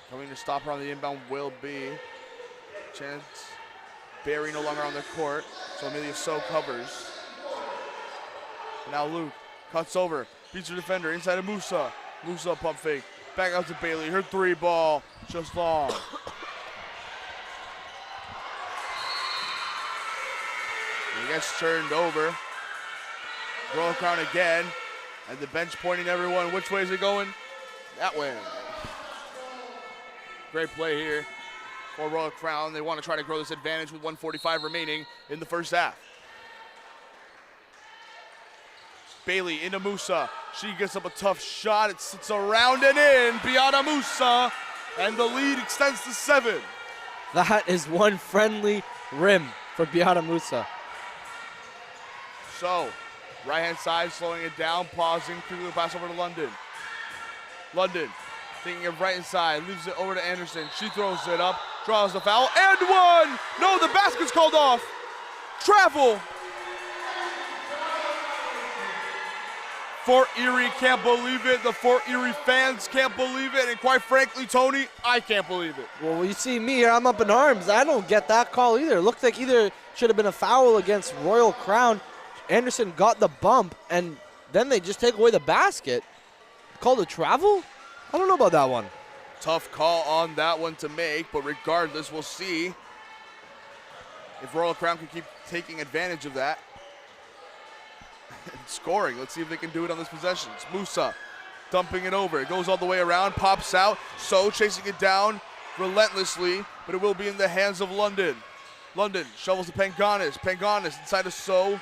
Coming to stop her on the inbound will be Chance Berry, no longer on the court. So Amelia So covers. Now Luke cuts over, beats her defender inside of Musa. Musa pump fake. Back out to Bailey. Her 3-ball just long. It gets turned over. Royal Crown again. And the bench pointing everyone. Which way is it going? That way. Great play here for Royal Crown. They want to try to grow this advantage with 1:45 remaining in the first half. Bailey into Musa. She gets up a tough shot. It sits around and in. Beata Musa. And the lead extends to 7. That is one friendly rim for Beata Musa. So, right-hand side, slowing it down, pausing, quickly pass over to London. London, thinking of right-hand side, leaves it over to Anderson. She throws it up, draws the foul, and one! No, the basket's called off. Travel. Fort Erie can't believe it. The Fort Erie fans can't believe it. And quite frankly, Tony, I can't believe it. Well, you see me here, I'm up in arms. I don't get that call either. It looked like either should have been a foul against Royal Crown. Anderson got the bump, and then they just take away the basket. Called a travel? I don't know about that one. Tough call on that one to make, but regardless, we'll see if Royal Crown can keep taking advantage of that. And scoring. Let's see if they can do it on this possession. It's Musa dumping it over. It goes all the way around, pops out. So chasing it down relentlessly, but it will be in the hands of London. London shovels to Panganis. Panganis inside of So.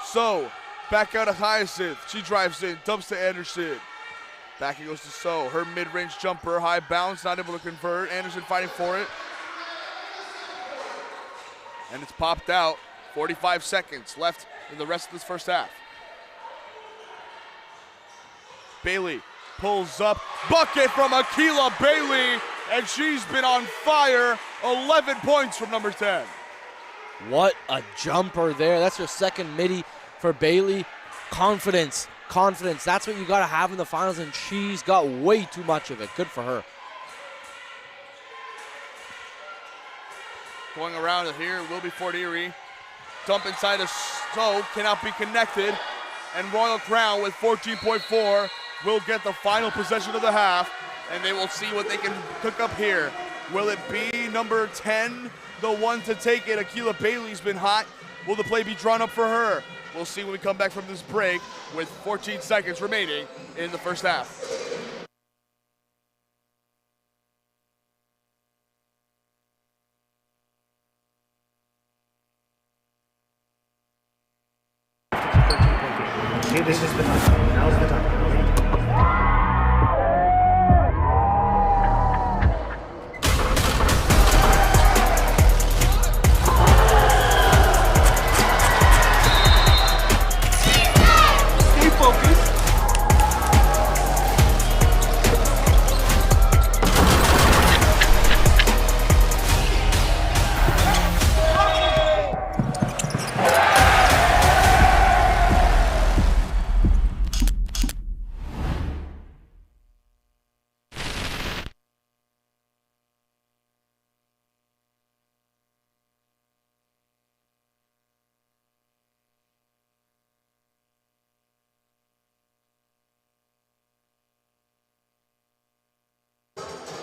So back out of Hyacinth. She drives in, dumps to Anderson. Back it goes to So. Her mid-range jumper, high bounce, not able to convert. Anderson fighting for it. And it's popped out. 45 seconds left in the rest of this first half. Bailey pulls up, bucket from Akila Bailey, and she's been on fire. 11 points from number 10. What a jumper there. That's her second midi for Bailey. Confidence, confidence. That's what you got to have in the finals, and she's got way too much of it. Good for her. Going around here will be Fort Erie. Dump inside of So, cannot be connected. And Royal Crown with 14.4 will get the final possession of the half, and they will see what they can cook up here. Will it be number 10, the one to take it? Akila Bailey's been hot. Will the play be drawn up for her? We'll see when we come back from this break with 14 seconds remaining in the first half. This is the time. Now's the time. Stay focused.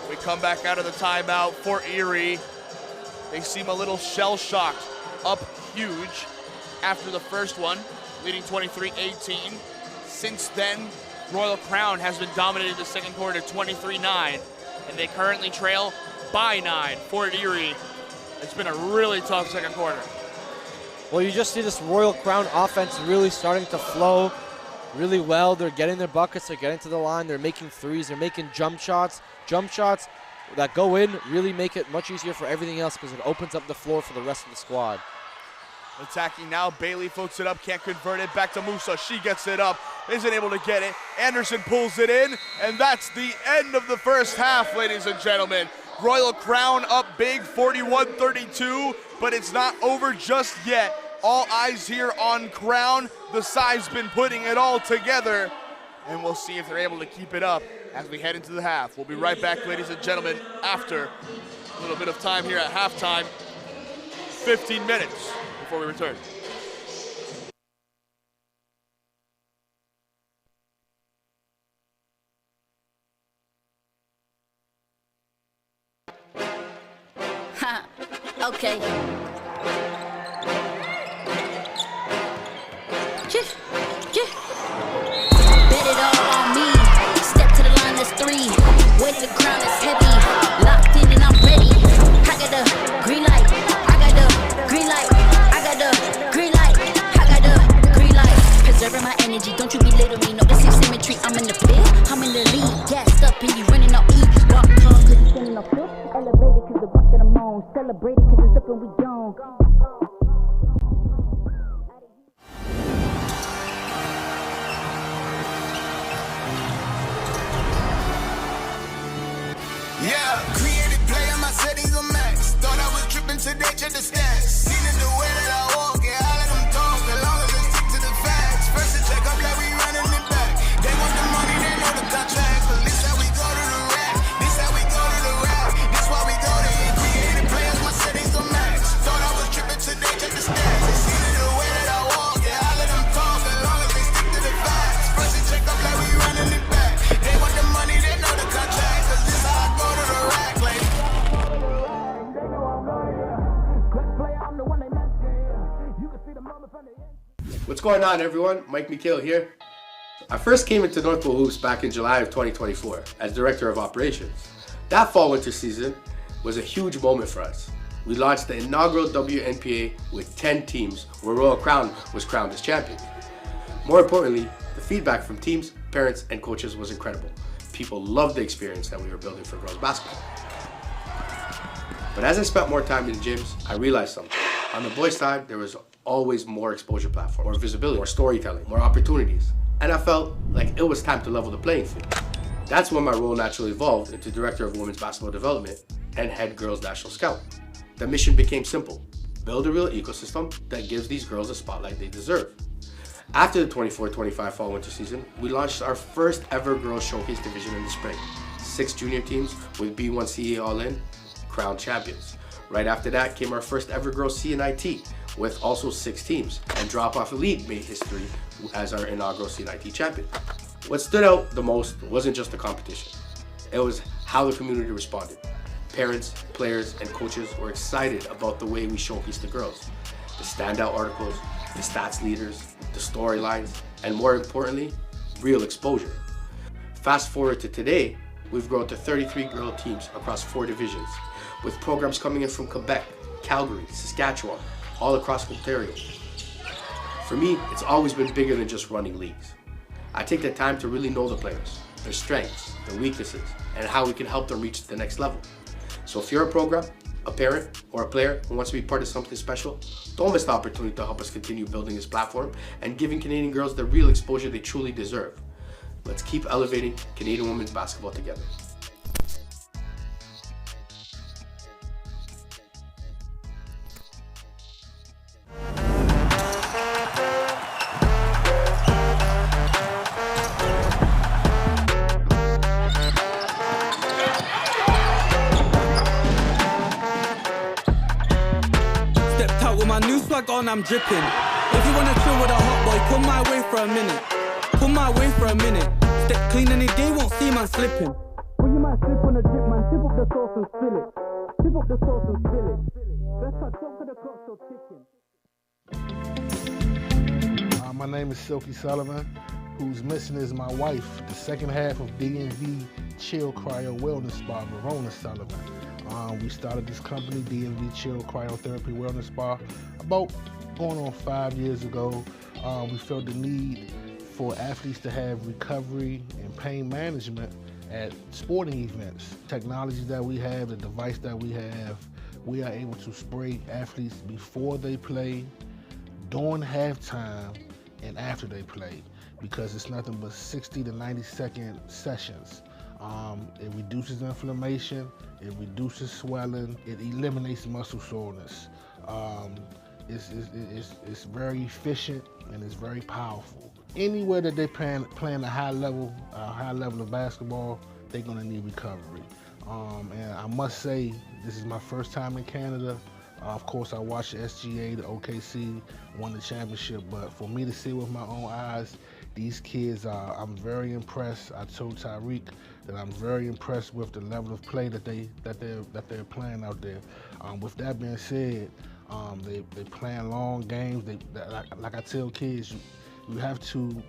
We come back out of the timeout. Fort Erie, they seem a little shell-shocked. Up huge after the first one, leading 23-18. Since then, Royal Crown has been dominated the second quarter 23-9, and they currently trail by 9. Fort Erie, it's been a really tough second quarter. Well, you just see this Royal Crown offense really starting to flow really well. They're getting their buckets, they're getting to the line, they're making threes, they're making jump shots. Jump shots that go in really make it much easier for everything else because it opens up the floor for the rest of the squad. Attacking now, Bailey floats it up, can't convert it, back to Musa, she gets it up, isn't able to get it, Anderson pulls it in, and that's the end of the first half, ladies and gentlemen. Royal Crown up big, 41-32, but it's not over just yet. All eyes here on Crown, the side's been putting it all together, and we'll see if they're able to keep it up as we head into the half. We'll be right back, ladies and gentlemen, after a little bit of time here at halftime. 15 minutes before we return. Okay. I'm in the field, I'm in the lead. Gassed up and you running on E. Walk hard cause you standing on foot. Elevated cause the rock that I'm on. Celebrated cause it's up and we gone. Yeah, created play on my settings on max. Thought I was tripping today, check the stats. Seen it the way that I walk, yeah, I let them talk. As long as they stick to the facts. First to check up like we running it back. They want the money, they know the contract. But this how we go to the rack. This how we go to the rack. This why we go to it. Created play on my settings on max. Thought I was tripping today, check the stats. They seen it the way that I walk, yeah, I let them talk. As long as they stick to the facts. First to check up like we running it back. They want the money, they know the contract. Cause this how I go to the rack, like. What's going on, everyone? Mike Mikhail here. I first came into Northville Hoops back in July of 2024 as Director of Operations. That fall-winter season was a huge moment for us. We launched the inaugural WNPA with 10 teams where Royal Crown was crowned as champion. More importantly, the feedback from teams, parents, and coaches was incredible. People loved the experience that we were building for girls basketball. But as I spent more time in the gyms, I realized something. On the boys' side, there was always more exposure platform, more visibility, more storytelling, more opportunities. And I felt like it was time to level the playing field. That's when my role naturally evolved into Director of Women's Basketball Development and Head Girls National Scout. The mission became simple: build a real ecosystem that gives these girls a spotlight they deserve. After the 24-25 fall-winter season, we launched our first ever Girls Showcase division in the spring. 6 junior teams with B1CA All-In, crowned champions. Right after that came our first ever Girls CNIT with also 6 teams, and Drop Off Elite made history as our inaugural CNIT champion. What stood out the most wasn't just the competition. It was how the community responded. Parents, players, and coaches were excited about the way we showcased the girls. The standout articles, the stats leaders, the storylines, and more importantly, real exposure. Fast forward to today, we've grown to 33 girl teams across 4 divisions, with programs coming in from Quebec, Calgary, Saskatchewan, all across Ontario. For me, it's always been bigger than just running leagues. I take the time to really know the players, their strengths, their weaknesses, and how we can help them reach the next level. So if you're a program, a parent, or a player who wants to be part of something special, don't miss the opportunity to help us continue building this platform and giving Canadian girls the real exposure they truly deserve. Let's keep elevating Canadian women's basketball together. On, I'm dripping. If you wanna chill with a hot boy, come my way for a minute. Come my way for a minute. Step clean any day, won't see man slipping. Well, you might slip on a drip, man. Tip up the sauce and spill it. Tip up the sauce and spill it. Best I talk to the clock still ticking. My name is Silky Sullivan. Who's missing is my wife, the second half of DNV Chill Cryo Wellness Spa, Verona Sullivan. We started this company, DNV Chill Cryotherapy Wellness Spa, about going on 5 years ago. We felt the need for athletes to have recovery and pain management at sporting events. Technology that we have, the device that we have, we are able to spray athletes before they play, during halftime, and after they play, because it's nothing but 60 to 90 second sessions. It reduces inflammation, it reduces swelling, it eliminates muscle soreness. It's very efficient and it's very powerful. Anywhere that they're playing a high level of basketball, they're gonna need recovery. And I must say, this is my first time in Canada. Of course, I watched the SGA, the OKC won the championship, but for me to see with my own eyes, these kids I'm very impressed. I told Tyreek that I'm very impressed with the level of play that they're playing out there. With that being said, they playing long games. Like I tell kids, you have to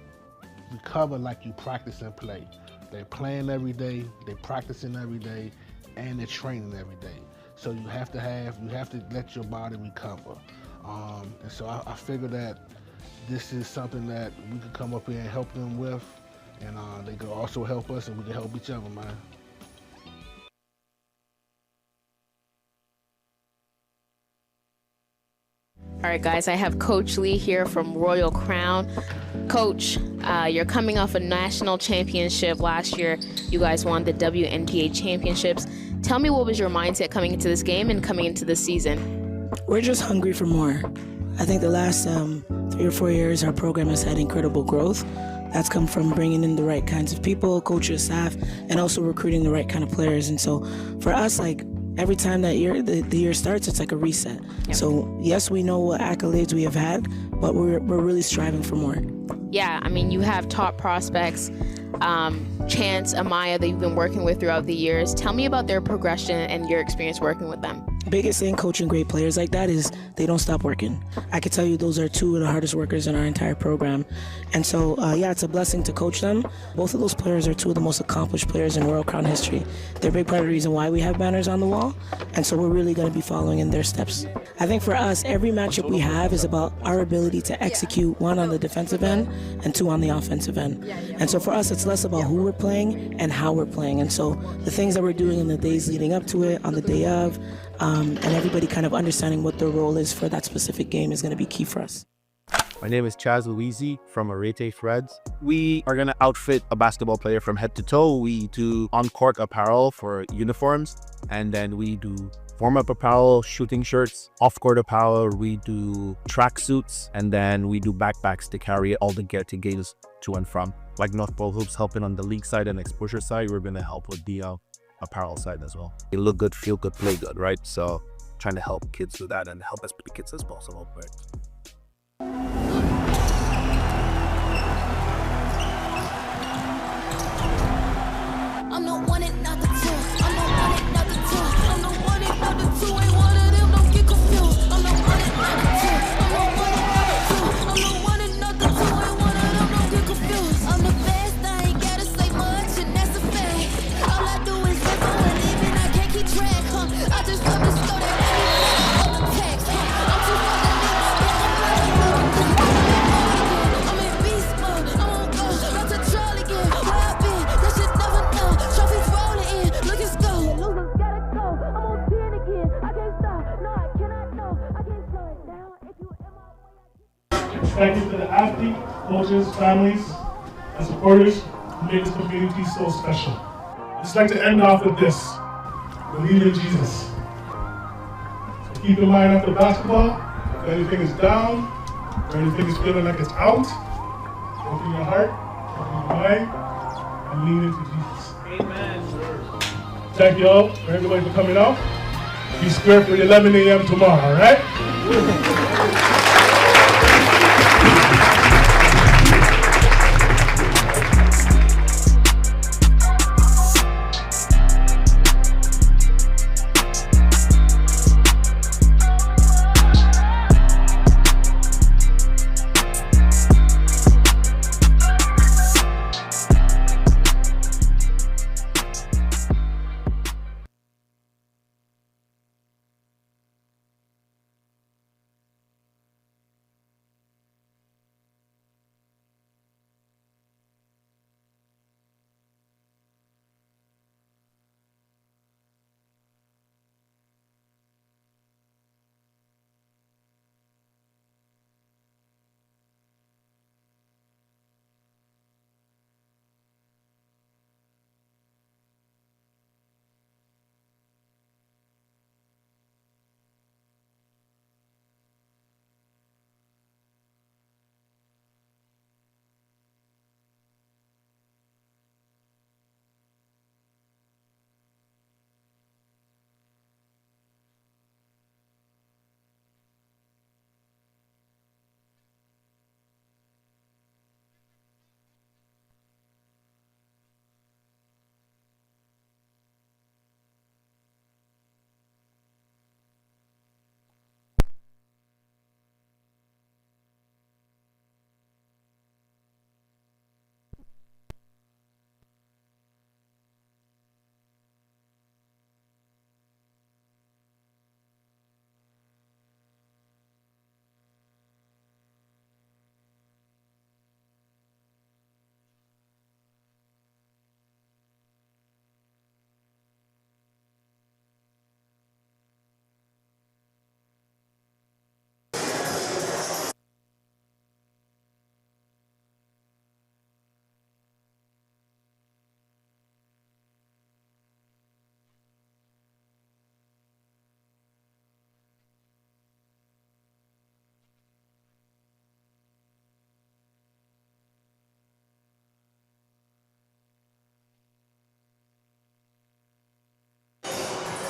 recover like you practice and play. They're playing every day, they're practicing every day, and they're training every day. So you have to let your body recover. And so I figure that this is something that we could come up here and help them with. and they can also help us, and we can help each other, man. All right, guys, I have Coach Lee here from Royal Crown. Coach, you're coming off a national championship last year. You guys won the WNPA championships. Tell me, what was your mindset coming into this game and coming into this season? We're just hungry for more. I think the last 3 or 4 years, our program has had incredible growth. That's come from bringing in the right kinds of people, coaches, staff, and also recruiting the right kind of players. And so for us, like, every time that the year starts, it's like a reset. Yep. So yes, we know what accolades we have had, but we're really striving for more. Yeah, I mean, you have top prospects, Chance, Amaya, that you've been working with throughout the years. Tell me about their progression and your experience working with them. Biggest thing coaching great players like that is they don't stop working. I can tell you those are 2 of the hardest workers in our entire program. And so, yeah, it's a blessing to coach them. Both of those players are 2 of the most accomplished players in Royal Crown history. They're a big part of the reason why we have banners on the wall. And so we're really going to be following in their steps. I think for us, every matchup we have is about our ability to execute, 1 on the defensive end and 2 on the offensive end. And so for us, it's less about who we're playing and how we're playing. And so the things that we're doing in the days leading up to it, on the day of, and everybody kind of understanding what their role is for that specific game is going to be key for us. My name is Chaz Louisi from ERIE Threads. We are going to outfit a basketball player from head to toe. We do on-court apparel for uniforms, and then we do warm-up apparel, shooting shirts, off-court apparel. We do track suits, and then we do backpacks to carry all the gear to games to and from. Like North Pole Hoops helping on the league side and exposure side, we're going to help with the apparel side as well. They look good, feel good, play good, right? So trying to help kids do that and help as many kids as possible. Right? I'm the one and not the 2. I'm the one and not the 2. I'm the one and not the 2. Ain't one of them, don't get confused. I'm the one and not the 2. I'm the one and not the 2. I'm the one and not the 2. Ain't one of them, don't get confused. I'm the best, I ain't gotta say much, and that's a fact. All I do is live for a living, I can't keep track, I just love to slow that on the text, I'm too fucking I'm in beast mode, I'm on go, about to troll again. Where I been, they should never know. Trophies rolling in, look at go. Losers gotta go, I'm on 10 again. I can't stop, no I cannot, no I can't slow it down. If you in my way, Thank you to the athletes, coaches, families, and supporters who made this community so special. I'd just like to end off with this. Believe in Jesus. So keep in mind after basketball, if anything is down, or anything is feeling like it's out, open your heart, open your mind, and lean into Jesus. Amen. Thank you all for everybody for coming out. Be square for 11 a.m. tomorrow, all right?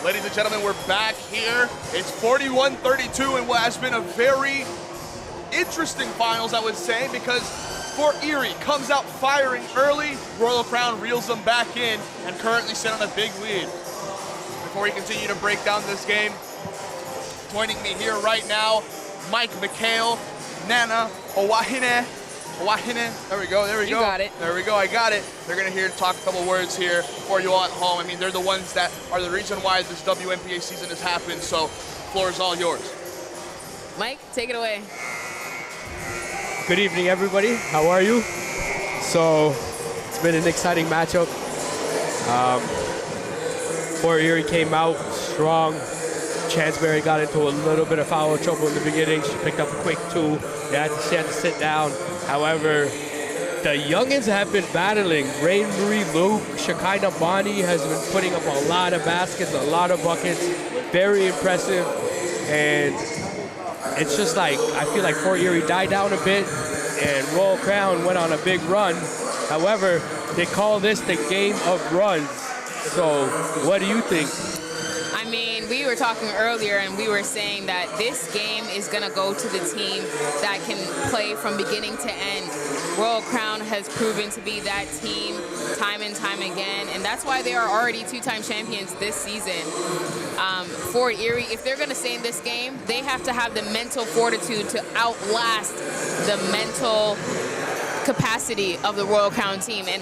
Ladies and gentlemen, we're back here. It's 41-32 in what has been a very interesting finals, I would say, because Fort Erie comes out firing early. Royal Crown reels them back in and currently sit on a big lead. Before we continue to break down this game, joining me here right now, Mike McHale, Nana Owahine. There we go. You got it. There we go, I got it. They're gonna hear talk a couple words here for you all at home. I mean, they're the ones that are the reason why this WNPA season has happened, so floor is all yours. Mike, take it away. Good evening, everybody. How are you? So, it's been an exciting matchup. Fort Erie came out strong. Chansberry got into a little bit of foul trouble in the beginning. She picked up a quick 2. She had to sit down. However, the youngins have been battling. Rain Marie Luke, Shekinah Bonnie has been putting up a lot of baskets, a lot of buckets. Very impressive. And it's just like, I feel like Fort Erie died down a bit and Royal Crown went on a big run. However, they call this the game of runs. So what do you think? I mean, we were talking earlier and we were saying that this game is going to go to the team that can play from beginning to end. Royal Crown has proven to be that team time and time again, and that's why they are already 2-time champions this season. Fort Erie, if they're going to stay in this game, they have to have the mental fortitude to outlast the mental capacity of the Royal Crown team. And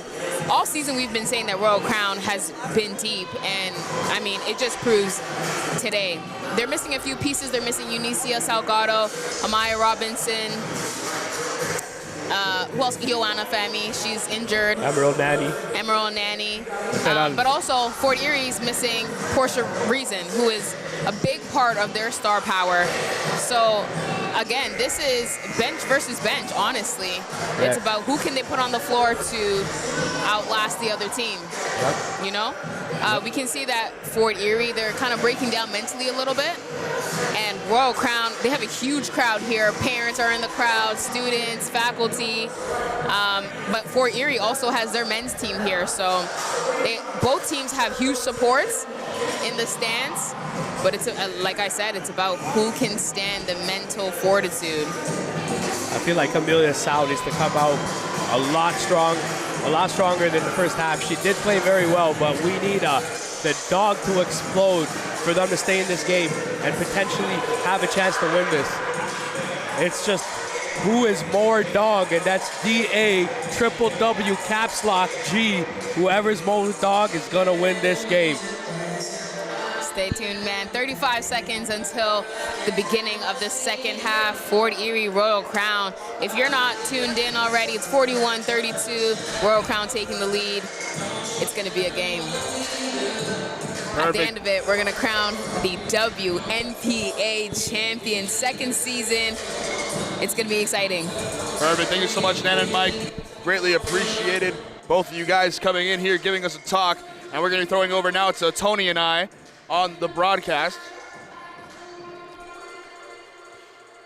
all season we've been saying that Royal Crown has been deep, and I mean, it just proves today. They're missing a few pieces. They're missing Eunicia Salgado, Amaya Robinson, who else? Joanna Fami, she's injured. Emerald Nanny. But also Fort Erie's missing Portia Reason, who is a big part of their star power. So again, this is bench versus bench, honestly. Yeah. It's about who can they put on the floor to outlast the other team. Yep. You know? We can see that Fort Erie, they're kind of breaking down mentally a little bit. And Royal Crown, they have a huge crowd here. Parents are in the crowd, students, faculty. But Fort Erie also has their men's team here. So both teams have huge supports in the stands. But it's like I said, it's about who can stand the mental fortitude. I feel like Amelia Sow needs to come out a lot stronger than the first half. She did play very well, but we need the dog to explode for them to stay in this game and potentially have a chance to win this. It's just who is more dog, and that's DA triple W caps lock G. Whoever's more dog is gonna win this game. Stay tuned, man. 35 seconds until the beginning of the second half. Fort Erie, Royal Crown. If you're not tuned in already, it's 41-32. Royal Crown taking the lead. It's going to be a game. Perfect. At the end of it, we're going to crown the WNPA champion. Second season. It's going to be exciting. Perfect. Thank you so much, Nana and Mike. Greatly appreciated. Both of you guys coming in here, giving us a talk. And we're going to be throwing over now to Tony and I on the broadcast.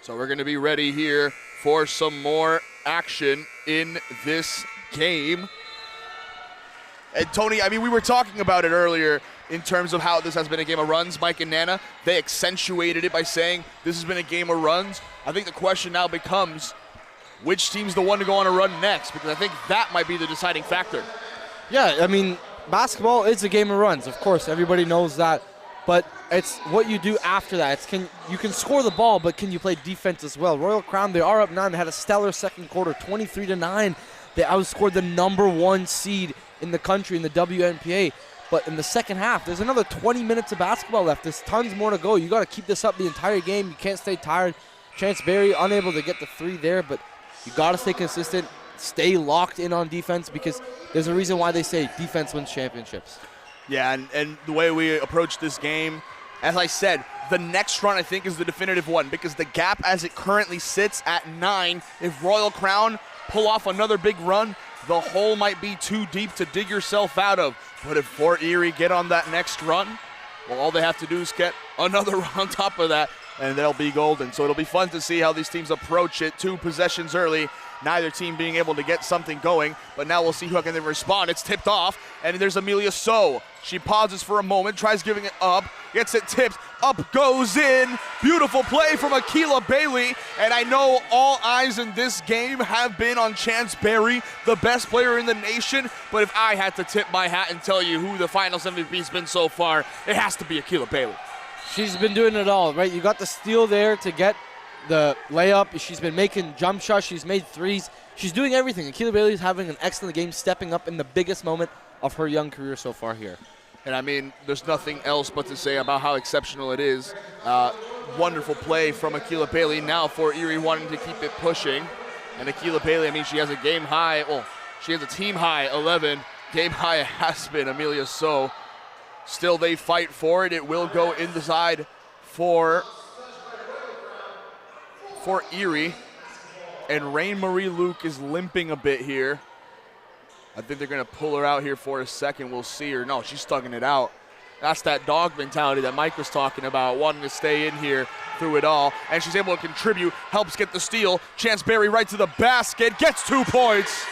So we're going to be ready here for some more action in this game. And Tony, I mean, we were talking about it earlier in terms of how this has been a game of runs. Mike and Nana, they accentuated it by saying this has been a game of runs. I think the question now becomes, which team's the one to go on a run next? Because I think that might be the deciding factor. Yeah, I mean, basketball is a game of runs. Of course, everybody knows that. But it's what you do after that. You can score the ball, but can you play defense as well? Royal Crown, they are up 9. They had a stellar second quarter, 23-9. They outscored the #1 seed in the country in the WNPA. But in the second half, there's another 20 minutes of basketball left. There's tons more to go. You got to keep this up the entire game. You can't stay tired. Chansberry unable to get the 3 there, but you got to stay consistent. Stay locked in on defense, because there's a reason why they say defense wins championships. Yeah, and the way we approach this game, as I said, the next run I think is the definitive one, because the gap as it currently sits at 9, if Royal Crown pull off another big run, the hole might be too deep to dig yourself out of. But if Fort Erie get on that next run, well, all they have to do is get another run on top of that, and they'll be golden. So it'll be fun to see how these teams approach it. 2 possessions early neither team being able to get something going, but now we'll see how can they respond. It's tipped off, and there's Amelia So. She pauses for a moment, tries giving it up, gets it tipped, up goes in. Beautiful play from Akilah Bailey, and I know all eyes in this game have been on Chance Berry, the best player in the nation, but if I had to tip my hat and tell you who the finals MVP's been so far, it has to be Akilah Bailey. She's been doing it all, right? You got the steal there to get the layup. She's been making jump shots. She's made threes. She's doing everything. Akilah Bailey is having an excellent game, stepping up in the biggest moment of her young career so far here. And I mean, there's nothing else but to say about how exceptional it is. Wonderful play from Akilah Bailey. Now for Erie wanting to keep it pushing. And Akilah Bailey, I mean, she has a game high, well, she has a team high 11. Game high has been Amelia So. Still, they fight for it. It will go inside for Erie. And Rain Marie Luke is limping a bit here. I think they're going to pull her out here for a second. We'll see her. No, she's tugging it out. That's that dog mentality that Mike was talking about, wanting to stay in here through it all. And she's able to contribute, helps get the steal. Chance Berry right to the basket, gets 2 points.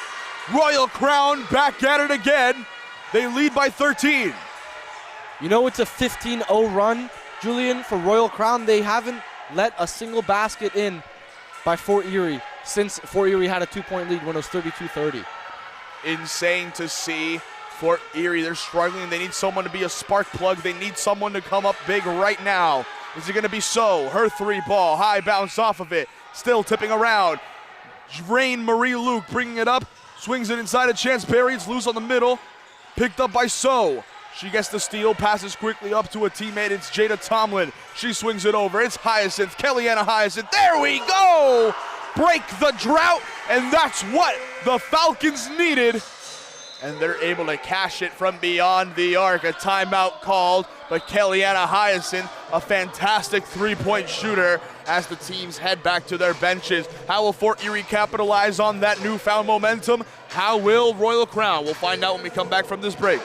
Royal Crown back at it again. They lead by 13. You know it's a 15-0 run, Julian, for Royal Crown. They haven't let a single basket in by Fort Erie since Fort Erie had a 2-point lead when it was 32-30. Insane to see. Fort Erie, they're struggling. They need someone to be a spark plug. They need someone to come up big right now. Is it going to be So? Her 3 ball, high bounce off of it. Still tipping around. Rain Marie Luke bringing it up. Swings it inside of Chance Berry. It's loose on the middle. Picked up by So. She gets the steal, passes quickly up to a teammate. It's Jada Tomlin. She swings it over. It's Hyacinth, Kellyanna Hyacinth. There we go! Break the drought, and that's what the Falcons needed. And they're able to cash it from beyond the arc. A timeout called, but Kellyanna Hyacinth, a fantastic 3-point shooter as the teams head back to their benches. How will Fort Erie capitalize on that newfound momentum? How will Royal Crown? We'll find out when we come back from this break.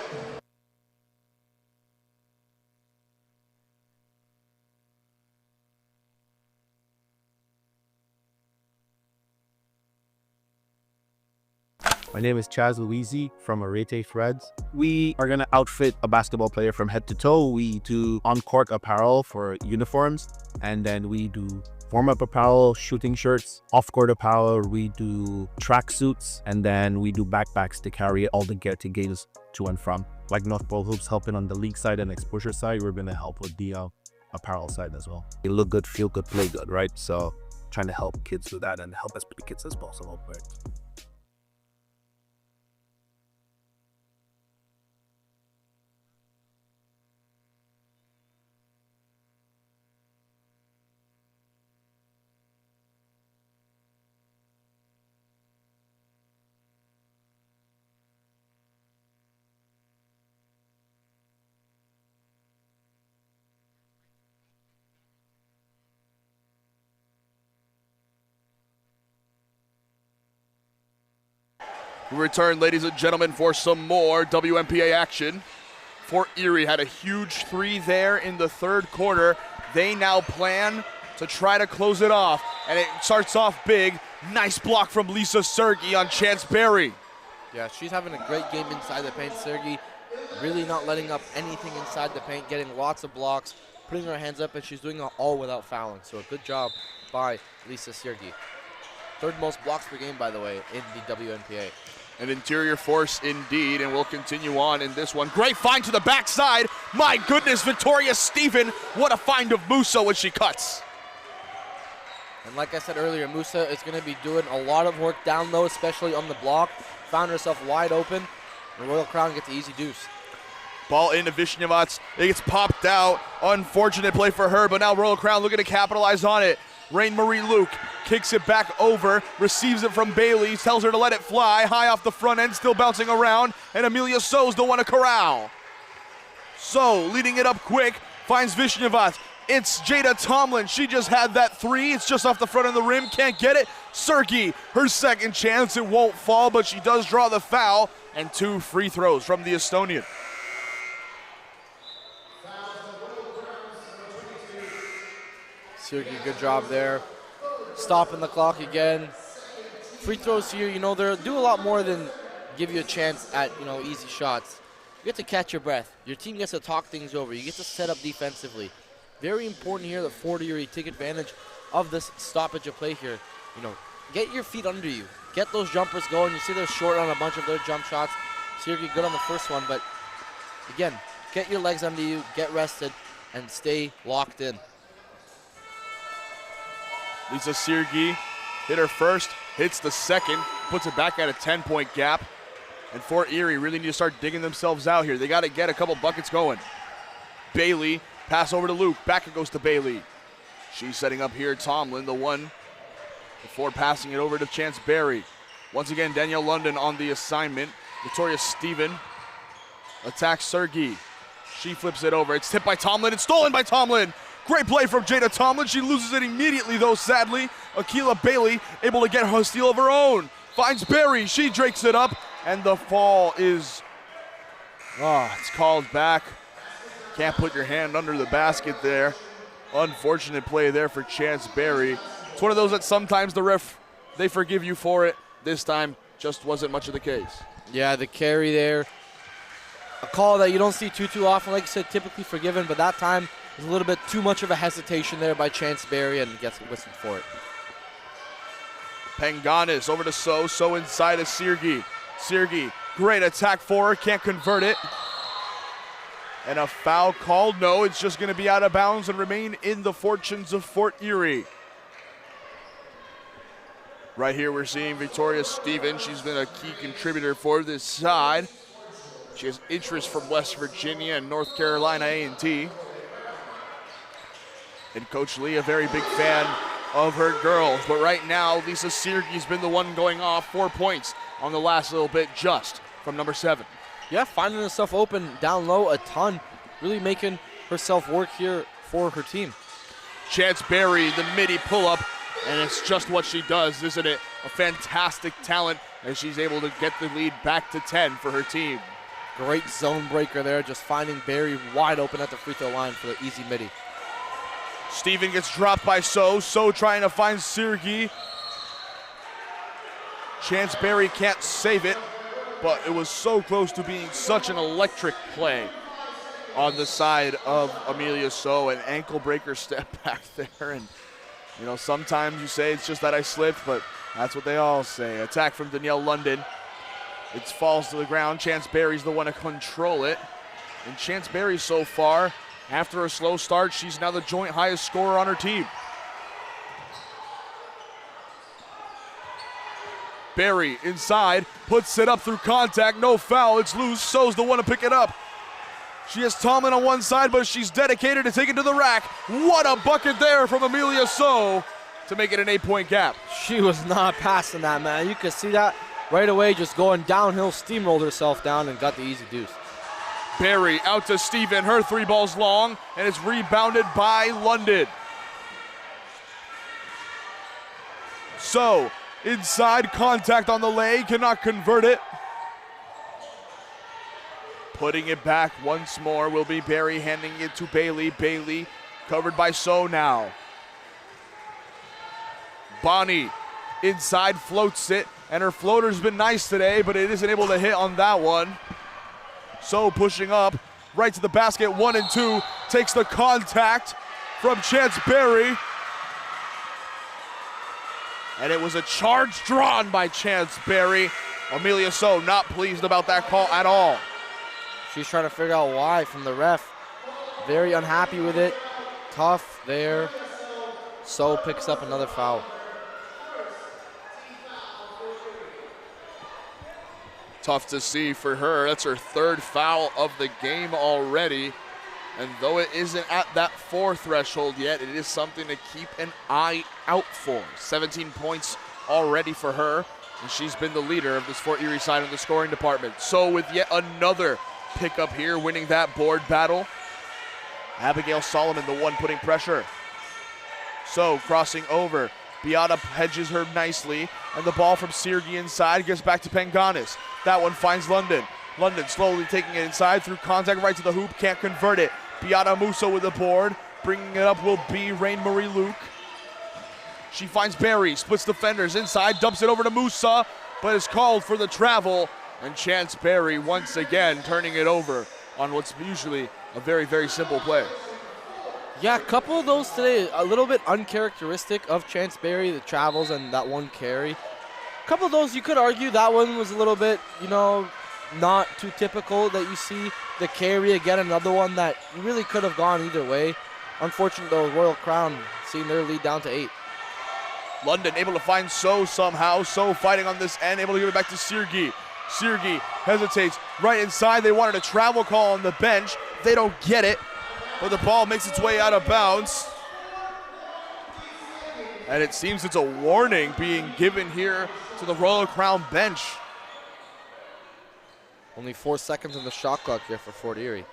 My name is Chaz Louisi from Arete Threads. We are going to outfit a basketball player from head to toe. We do on-court apparel for uniforms, and then we do warm-up apparel, shooting shirts, off-court apparel. We do track suits, and then we do backpacks to carry all the gear to games to and from. Like North Pole Hoops helping on the league side and exposure side, we're going to help with the apparel side as well. You look good, feel good, play good, right? So trying to help kids do that and help as many kids as possible. Right? We return, ladies and gentlemen, for some more WNPA action. Fort Erie had a huge 3 there in the third quarter. They now plan to try to close it off, and it starts off big. Nice block from Lisa Sergi on Chance Berry. Yeah, she's having a great game inside the paint. Sergi really not letting up anything inside the paint, getting lots of blocks, putting her hands up, and she's doing it all without fouling. So a good job by Lisa Sergi. Third most blocks per game, by the way, in the WNPA. An interior force indeed, and we'll continue on in this one. Great find to the backside. My goodness, Victoria Stephen, what a find of Musa when she cuts. And like I said earlier, Musa is going to be doing a lot of work down low, especially on the block. Found herself wide open, and Royal Crown gets the easy deuce. Ball into Vishnevats. It gets popped out. Unfortunate play for her, but now Royal Crown looking to capitalize on it. Rain Marie Luke kicks it back over, receives it from Bailey, tells her to let it fly, high off the front end, still bouncing around, and Amelia So's the one to corral. So, leading it up quick, finds Vishnevats. It's Jada Tomlin. She just had that 3. It's just off the front of the rim. Can't get it. Sergi, her second chance. It won't fall, but she does draw the foul. And 2 free throws from the Estonian. Sergi, good job there. Stopping the clock again. Free throws here, you know, they do a lot more than give you a chance at, you know, easy shots. You get to catch your breath. Your team gets to talk things over. You get to set up defensively. Very important here that Fort Erie take advantage of this stoppage of play here. You know, get your feet under you. Get those jumpers going. You see they're short on a bunch of their jump shots. Sergey good on the first one, but again, get your legs under you, get rested, and stay locked in. Lisa Sergey hit her first, hits the second, puts it back at a 10-point gap. And Fort Erie really need to start digging themselves out here. They got to get a couple buckets going. Bailey, pass over to Luke. Back it goes to Bailey. She's setting up here. Tomlin, the one, before passing it over to Chance Berry. Once again, Danielle London on the assignment. Victoria Stephen attacks Sergey. She flips it over. It's tipped by Tomlin. It's stolen by Tomlin. Great play from Jada Tomlin. She loses it immediately, though, sadly. Akila Bailey able to get her steal of her own. Finds Berry. She drakes it up. And the fall is, it's called back. Can't put your hand under the basket there. Unfortunate play there for Chance Berry. It's one of those that sometimes the ref, they forgive you for it. This time, just wasn't much of the case. Yeah, the carry there. A call that you don't see too often. Like you said, typically forgiven, but that time was a little bit too much of a hesitation there by Chance Berry and gets whistled for it. Panganis over to So. So inside of Sergey. Sergey, great attack for her, can't convert it. And a foul called. No, it's just going to be out of bounds and remain in the fortunes of Fort Erie. Right here we're seeing Victoria Stevens. She's been a key contributor for this side. She has interest from West Virginia and North Carolina A&T. And Coach Lee, a very big fan of her girls. But right now, Lisa Sergey's been the one going off 4 points on the last little bit, just from number 7. Yeah, finding herself open down low a ton. Really making herself work here for her team. Chance Berry, the midi pull-up, and it's just what she does, isn't it? A fantastic talent as she's able to get the lead back to 10 for her team. Great zone breaker there, just finding Berry wide open at the free throw line for the easy midi. Steven gets dropped by So. So trying to find Sergey. Chance Berry can't save it, but it was so close to being such an electric play on the side of Amelia So. An ankle breaker step back there. And, you know, sometimes you say it's just that I slipped, but that's what they all say. Attack from Danielle London. It falls to the ground. Chance Berry's the one to control it. And Chance Berry so far, after a slow start, she's now the joint highest scorer on her team. Berry inside, puts it up through contact, no foul, it's loose. So's the one to pick it up. She has Tomlin on one side, but she's dedicated to take it to the rack. What a bucket there from Amelia So to make it an 8-point gap. She was not passing that, man. You could see that right away, just going downhill, steamrolled herself down and got the easy deuce. Berry out to Steven, her 3 balls long, and it's rebounded by London. So, inside, contact on the lay, cannot convert it. Putting it back once more will be Berry, handing it to Bailey. Bailey covered by So now. Bonnie inside, floats it, and her floater's been nice today, but it isn't able to hit on that one. So pushing up, right to the basket, 1 and 2, takes the contact from Chance Berry. And it was a charge drawn by Chance Berry. Amelia So not pleased about that call at all. She's trying to figure out why from the ref. Very unhappy with it. Tough there. So picks up another foul. Tough to see for her. That's her 3rd foul of the game already. And though it isn't at that 4 threshold yet, it is something to keep an eye out for. 17 points already for her, and she's been the leader of this Fort Erie side in the scoring department. So with yet another pickup here, winning that board battle. Abigail Solomon, the one putting pressure. So crossing over. Beata hedges her nicely, and the ball from Sergey inside gets back to Panganis. That one finds London. London slowly taking it inside through contact right to the hoop, can't convert it. Beata Musso with the board. Bringing it up will be Rain Marie Luke. She finds Barry, splits defenders inside, dumps it over to Musa, but is called for the travel. And Chance Barry once again turning it over on what's usually a very, very simple play. Yeah, a couple of those today, a little bit uncharacteristic of Chance Barry, the travels and that one carry. A couple of those, you could argue that one was a little bit, you know, not too typical that you see. The carry, again, another one that really could have gone either way. Unfortunate, though, Royal Crown seeing their lead down to 8. London able to find So somehow. So fighting on this end, able to give it back to Sirgi. Sirgi hesitates right inside. They wanted a travel call on the bench. They don't get it, but the ball makes its way out of bounds. And it seems it's a warning being given here to the Royal Crown bench. Only 4 seconds on the shot clock here for Fort Erie.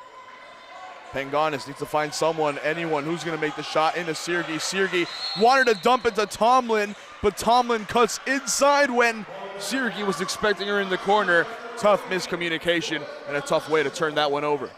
Panganis needs to find someone, anyone who's going to make the shot into Sirgi. Sirgi wanted to dump it to Tomlin, but Tomlin cuts inside when Sirgi was expecting her in the corner. Tough miscommunication and a tough way to turn that one over.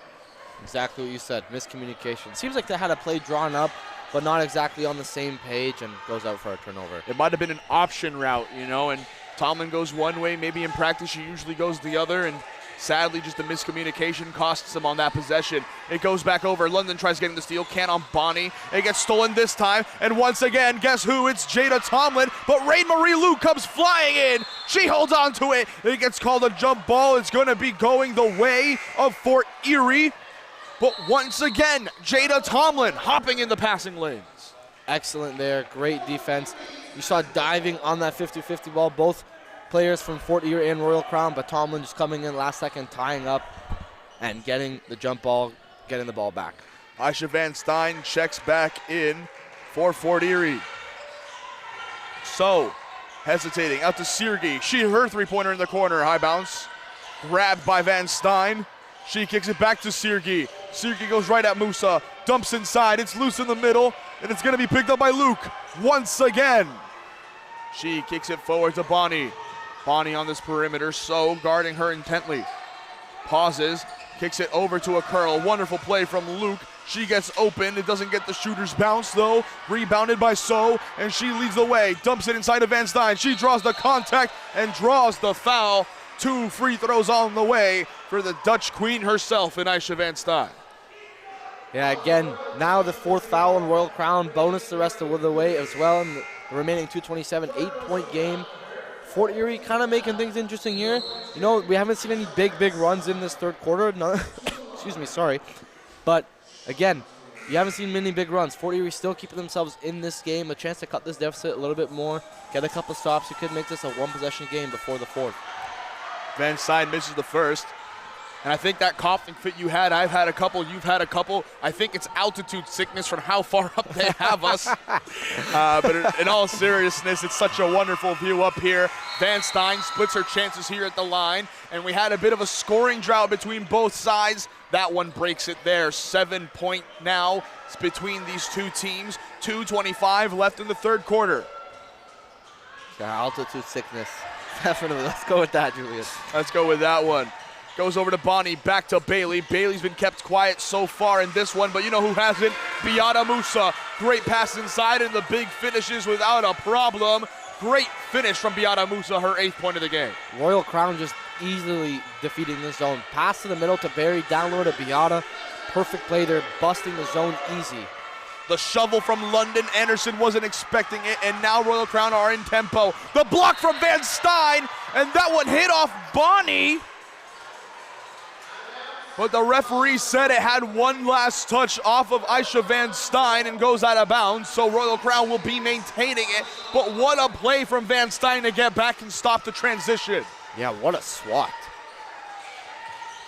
Exactly what you said, miscommunication. Seems like they had a play drawn up, but not exactly on the same page, and goes out for a turnover. It might have been an option route, you know, and Tomlin goes one way. Maybe in practice she usually goes the other, and sadly just a miscommunication costs them on that possession. It goes back over. London tries getting the steal, can't on Bonnie. It gets stolen this time, and once again, guess who? It's Jada Tomlin, but Rain Marie Luke comes flying in. She holds on to it. It gets called a jump ball. It's going to be going the way of Fort Erie. But once again, Jada Tomlin hopping in the passing lanes. Excellent there, great defense. You saw diving on that 50-50 ball, both players from Fort Erie and Royal Crown, but Tomlin just coming in last second, tying up and getting the jump ball, getting the ball back. Aisha Van Stein checks back in for Fort Erie. So, hesitating, out to Sirgi. Her three-pointer in the corner, high bounce. Grabbed by Van Stein. She kicks it back to Sirgi. Sirgi goes right at Musa, dumps inside, it's loose in the middle, and it's gonna be picked up by Luke once again. She kicks it forward to Bonnie. Bonnie on this perimeter, So guarding her intently. Pauses, kicks it over to a curl. Wonderful play from Luke. She gets open. It doesn't get the shooter's bounce, though. Rebounded by So, and she leads the way. Dumps it inside of Van Stein. She draws the contact and draws the foul. 2 free throws on the way for the Dutch queen herself in Aisha Van Stein. Yeah, again, now the 4th foul on Royal Crown. Bonus the rest of the way as well in the remaining 2:27, 8-point game. Fort Erie kind of making things interesting here. You know, we haven't seen any big runs in this third quarter. No, excuse me, sorry. But again, you haven't seen many big runs. Fort Erie still keeping themselves in this game. A chance to cut this deficit a little bit more. Get a couple stops. You could make this a one-possession game before the 4th. Van Stein misses the first. And I think that coughing fit you had, I've had a couple, you've had a couple. I think it's altitude sickness from how far up they have us. But in all seriousness, it's such a wonderful view up here. Van Stein splits her chances here at the line. And we had a bit of a scoring drought between both sides. That one breaks it there. 7-point now. It's between these two teams. 2:25 left in the third quarter. Yeah, altitude sickness. Definitely. Let's go with that, Julius. Let's go with that one. Goes over to Bonnie, back to Bailey. Bailey's been kept quiet so far in this one, but you know who hasn't? Beata Musa. Great pass inside, and the big finishes without a problem. Great finish from Beata Musa, her 8th point of the game. Royal Crown just easily defeating the zone. Pass to the middle to Barry, down low to Beata. Perfect play there, busting the zone easy. The shovel from London. Anderson wasn't expecting it, and now Royal Crown are in tempo. The block from Van Stein, and that one hit off Bonnie. But the referee said it had one last touch off of Aisha Van Stein and goes out of bounds, so Royal Crown will be maintaining it. But what a play from Van Stein to get back and stop the transition. Yeah, what a swat.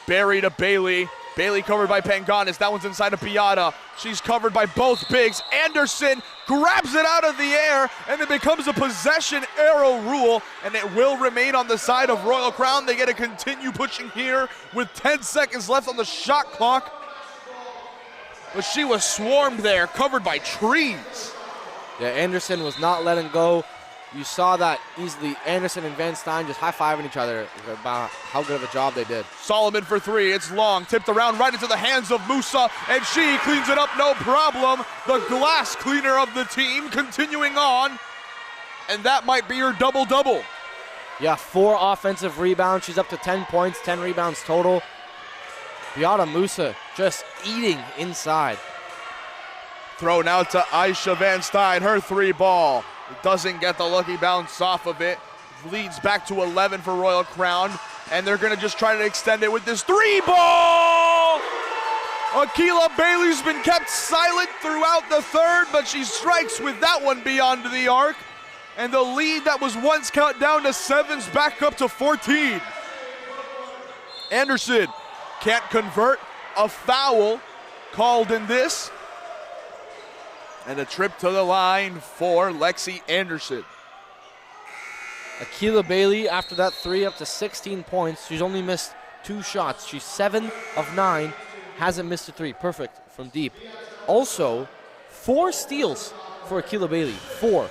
Barry to Bailey. Bailey covered by Panganis. That one's inside of Beata. She's covered by both bigs. Anderson grabs it out of the air, and it becomes a possession arrow rule, and it will remain on the side of Royal Crown. They get to continue pushing here with 10 seconds left on the shot clock. But she was swarmed there, covered by trees. Yeah, Anderson was not letting go. You saw that easily. Anderson and Van Stein just high-fiving each other about how good of a job they did. Solomon for 3. It's long. Tipped around right into the hands of Musa, and she cleans it up no problem. The glass cleaner of the team continuing on. and that might be her double-double. Yeah, 4 offensive rebounds. She's up to 10 points, 10 rebounds total. Beata Musa just eating inside. Throw now to Aisha Van Stein, her 3-ball. Doesn't get the lucky bounce off of it. Leads back to 11 for Royal Crown, and they're gonna just try to extend it with this 3-ball! Akila Bailey's been kept silent throughout the third, but she strikes with that one beyond the arc. And the lead that was once cut down to 7's back up to 14. Anderson can't convert. A foul called in this. And a trip to the line for Lexi Anderson. Akila Bailey, after that 3, up to 16 points. She's only missed 2 shots. She's 7 of 9, hasn't missed a 3. Perfect from deep. Also, 4 steals for Akila Bailey. 4.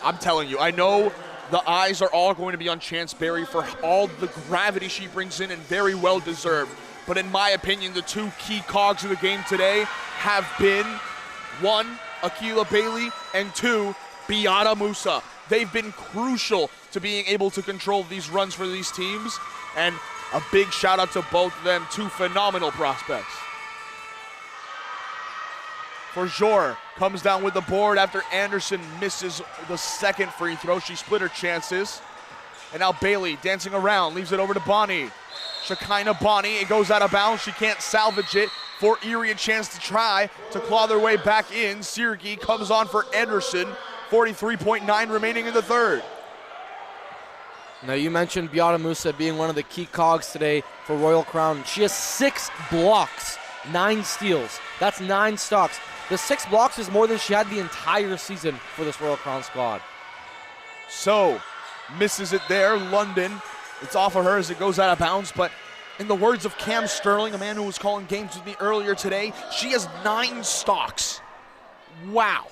I'm telling you, I know the eyes are all going to be on Chance Berry for all the gravity she brings in, and very well deserved. But in my opinion, the 2 key cogs of the game today have been 1, Akila Bailey, and 2, Beata Musa. They've been crucial to being able to control these runs for these teams, and a big shout out to both of them, 2 phenomenal prospects. For Jor, comes down with the board after Anderson misses the second free throw. She split her chances. And now Bailey dancing around, leaves it over to Bonnie. Shekinah Bonnie, it goes out of bounds. She can't salvage it. For ERIE, a chance to try to claw their way back in. Sirgi comes on for Anderson. 43.9 remaining in the third. Now, you mentioned Beata Musa being one of the key cogs today for Royal Crown. She has 6 blocks, 9 steals. That's 9 stocks. The 6 blocks is more than she had the entire season for this Royal Crown squad. So, misses it there. London, it's off of her as it goes out of bounds. But in the words of Cam Sterling, a man who was calling games with me earlier today, she has 9 stocks. Wow.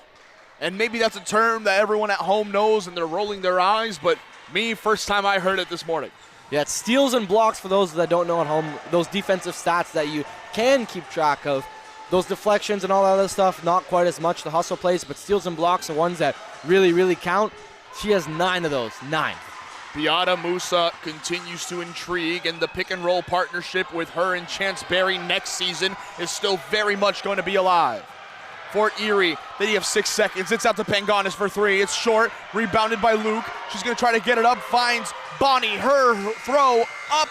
And maybe that's a term that everyone at home knows and they're rolling their eyes, but me, first time I heard it this morning. Yeah, it's steals and blocks for those that don't know at home, those defensive stats that you can keep track of. Those deflections and all that other stuff, not quite as much, the hustle plays, but steals and blocks are ones that really, really count. She has 9 of those, 9. Beata Musa continues to intrigue, and the pick-and-roll partnership with her and Chance Berry next season is still very much going to be alive. For ERIE, they have 6 seconds. It's out to Panganis for 3. It's short, rebounded by Luke. She's going to try to get it up, finds Bonnie. Her throw up,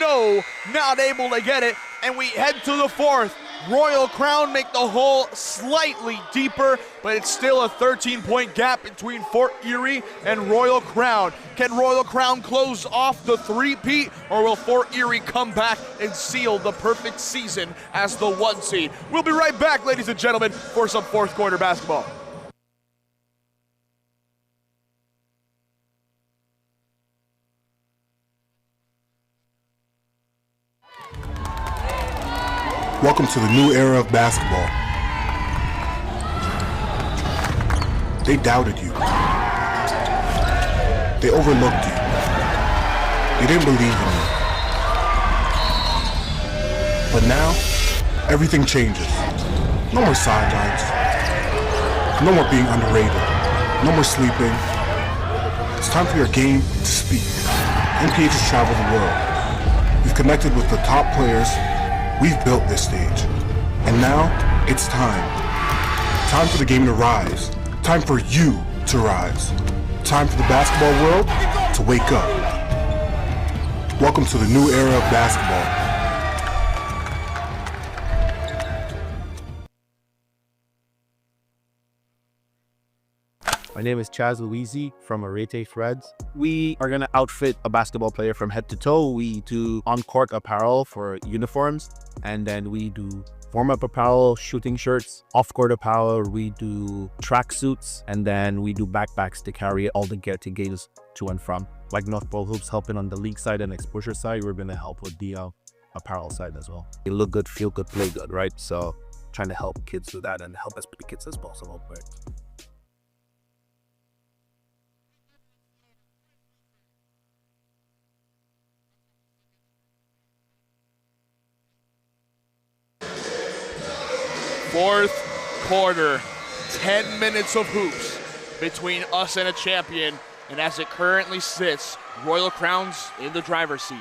no, not able to get it. And we head to the 4th. Royal Crown make the hole slightly deeper, but it's still a 13-point gap between Fort Erie and Royal Crown. Can Royal Crown close off the three-peat, or will Fort Erie come back and seal the perfect season as the 1 seed? We'll be right back, ladies and gentlemen, for some 4th quarter basketball. Welcome to the new era of basketball. They doubted you. They overlooked you. They didn't believe in you. But now, everything changes. No more sidelines. No more being underrated. No more sleeping. It's time for your game to speak. NPA has traveled the world. We've connected with the top players. We've built this stage, and now it's time. Time for the game to rise. Time for you to rise. Time for the basketball world to wake up. Welcome to the new era of basketball. My name is Chaz Louisi from Arete Threads. We are going to outfit a basketball player from head to toe. We do on-court apparel for uniforms, and then we do warm-up apparel, shooting shirts, off-court apparel. We do track suits, and then we do backpacks to carry all the gear to games to and from. Like North Pole Hoops helping on the league side and exposure side, we're going to help with the apparel side as well. You look good, feel good, play good, right? So trying to help kids do that and help as many kids as possible. Right? Fourth quarter, 10 minutes of hoops. between us and a champion. And as it currently sits, Royal Crown's in the driver's seat.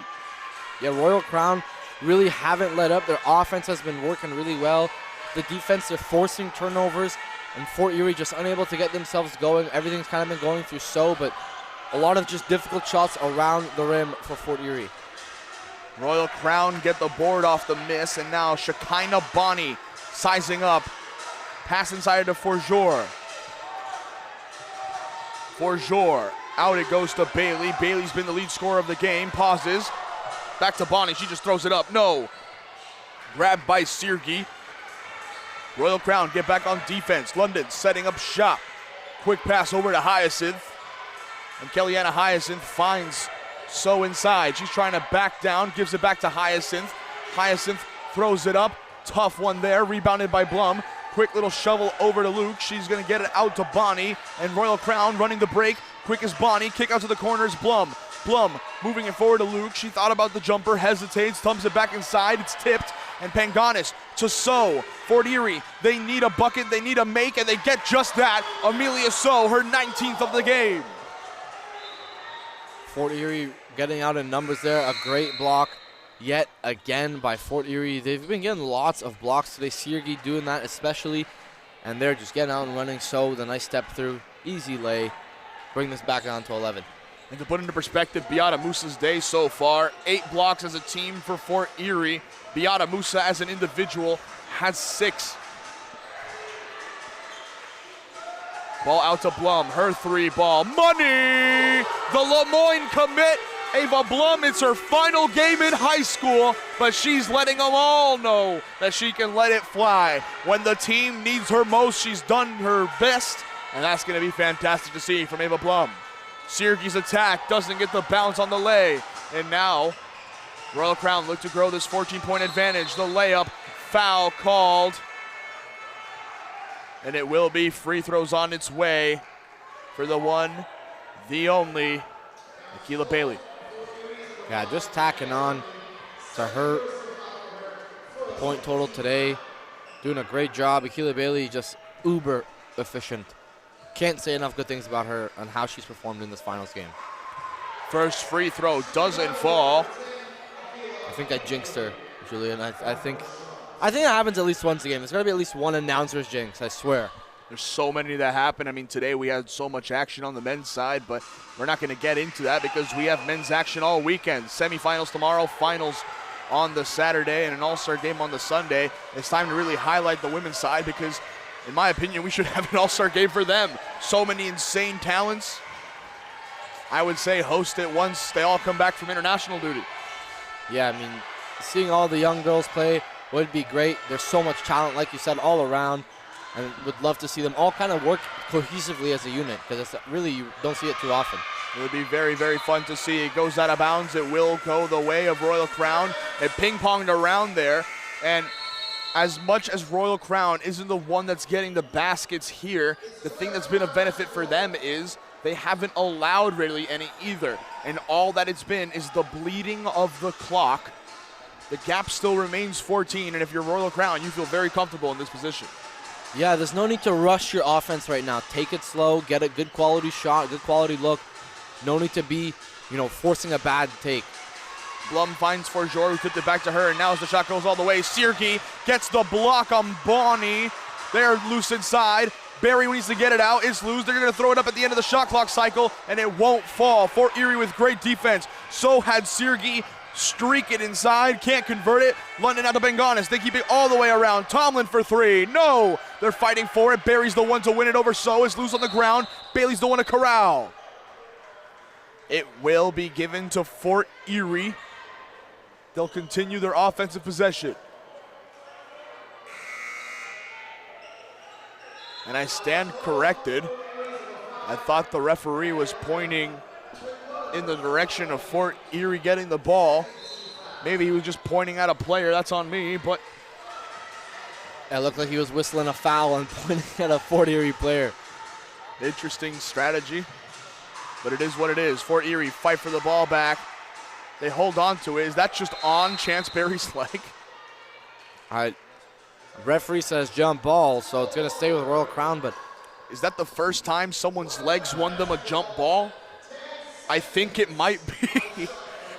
Yeah, Royal Crown really haven't let up. Their offense has been working really well. The defense, they're forcing turnovers, and Fort Erie just unable to get themselves going. Everything's kind of been going through but a lot of just difficult shots around the rim for Fort Erie. Royal Crown get the board off the miss, and now Shekinah Bonnie sizing up. Pass inside to Forjour. Forjour, out it goes to Bailey. Bailey's been the lead scorer of the game, pauses. Back to Bonnie, she just throws it up, no. Grabbed by Sirgi. Royal Crown get back on defense. London setting up shop. Quick pass over to Hyacinth. And Kellyanna Hyacinth finds So inside. She's trying to back down, gives it back to Hyacinth. Hyacinth throws it up. Tough one there, rebounded by Blum. Quick little shovel over to Luke. She's going to get it out to Bonnie. And Royal Crown running the break. Quick as Bonnie. Kick out to the corners. Blum. Blum moving it forward to Luke. She thought about the jumper, hesitates, thumps it back inside. It's tipped. And Panganis to So. Fort Erie, they need a bucket, they need a make, and they get just that. Amelia So, her 19th of the game. Fort Erie getting out in numbers there. A great block yet again by Fort Erie. They've been getting lots of blocks today. Siergi doing that especially. And they're just getting out and running. So with a nice step through. Easy lay. Bring this back down to 11. And to put into perspective, Beata Musa's day so far, 8 blocks as a team for Fort Erie. Beata Musa as an individual has 6. Ball out to Blum, her 3 ball, money! The Lemoyne commit, Ava Blum, it's her final game in high school, but she's letting them all know that she can let it fly. When the team needs her most, she's done her best, and that's gonna be fantastic to see from Ava Blum. Siergi's attack doesn't get the bounce on the lay, and now Royal Crown look to grow this 14-point advantage. The layup, foul called. And it will be free throws on its way for the one, the only, Akila Bailey. Yeah, just tacking on to her point total today. Doing a great job. Akila Bailey just uber efficient. Can't say enough good things about her and how she's performed in this finals game. First free throw doesn't fall. I think I jinxed her, Julian. I think that happens at least once a game. There's got to be at least one announcer's jinx, I swear. There's so many that happen. I mean, today we had so much action on the men's side, but we're not going to get into that because we have men's action all weekend. Semifinals tomorrow, finals on the Saturday, and an all-star game on the Sunday. It's time to really highlight the women's side because, in my opinion, we should have an all-star game for them. So many insane talents. I would say host it once they all come back from international duty. Yeah, I mean, seeing all the young girls play would be great. There's so much talent, like you said, all around, and would love to see them all kind of work cohesively as a unit because it's really, you don't see it too often. It would be very, very fun to see. It goes out of bounds. It will go the way of Royal Crown. It ping-ponged around there, and as much as Royal Crown isn't the one that's getting the baskets here, the thing that's been a benefit for them is they haven't allowed really any either. And all that it's been is the bleeding of the clock. The gap still remains 14, and if you're Royal Crown, you feel very comfortable in this position. Yeah, there's no need to rush your offense right now. Take it slow, get a good quality shot, good quality look. No need to be, forcing a bad take. Blum finds Forjour, who tipped it back to her, and now as the shot goes all the way, Siergi gets the block on Bonnie. They're loose inside. Barry needs to get it out. It's loose. They're going to throw it up at the end of the shot clock cycle, and it won't fall. Fort Erie with great defense. So had Siergi streak it inside. Can't convert it. London out to Benganis. They keep it all the way around. Tomlin for 3. No. They're fighting for it. Barry's the one to win it over So. It's loose on the ground. Bailey's the one to corral. It will be given to Fort Erie. They'll continue their offensive possession. And I stand corrected. I thought the referee was pointing in the direction of Fort Erie getting the ball. Maybe he was just pointing at a player. That's on me, but it looked like he was whistling a foul and pointing at a Fort Erie player. Interesting strategy, but it is what it is. Fort Erie fight for the ball back. They hold on to it. Is that just on Chance Berry's leg? All right. Referee says jump ball, so it's going to stay with Royal Crown, but Is that the first time someone's legs won them a jump ball? I think it might be.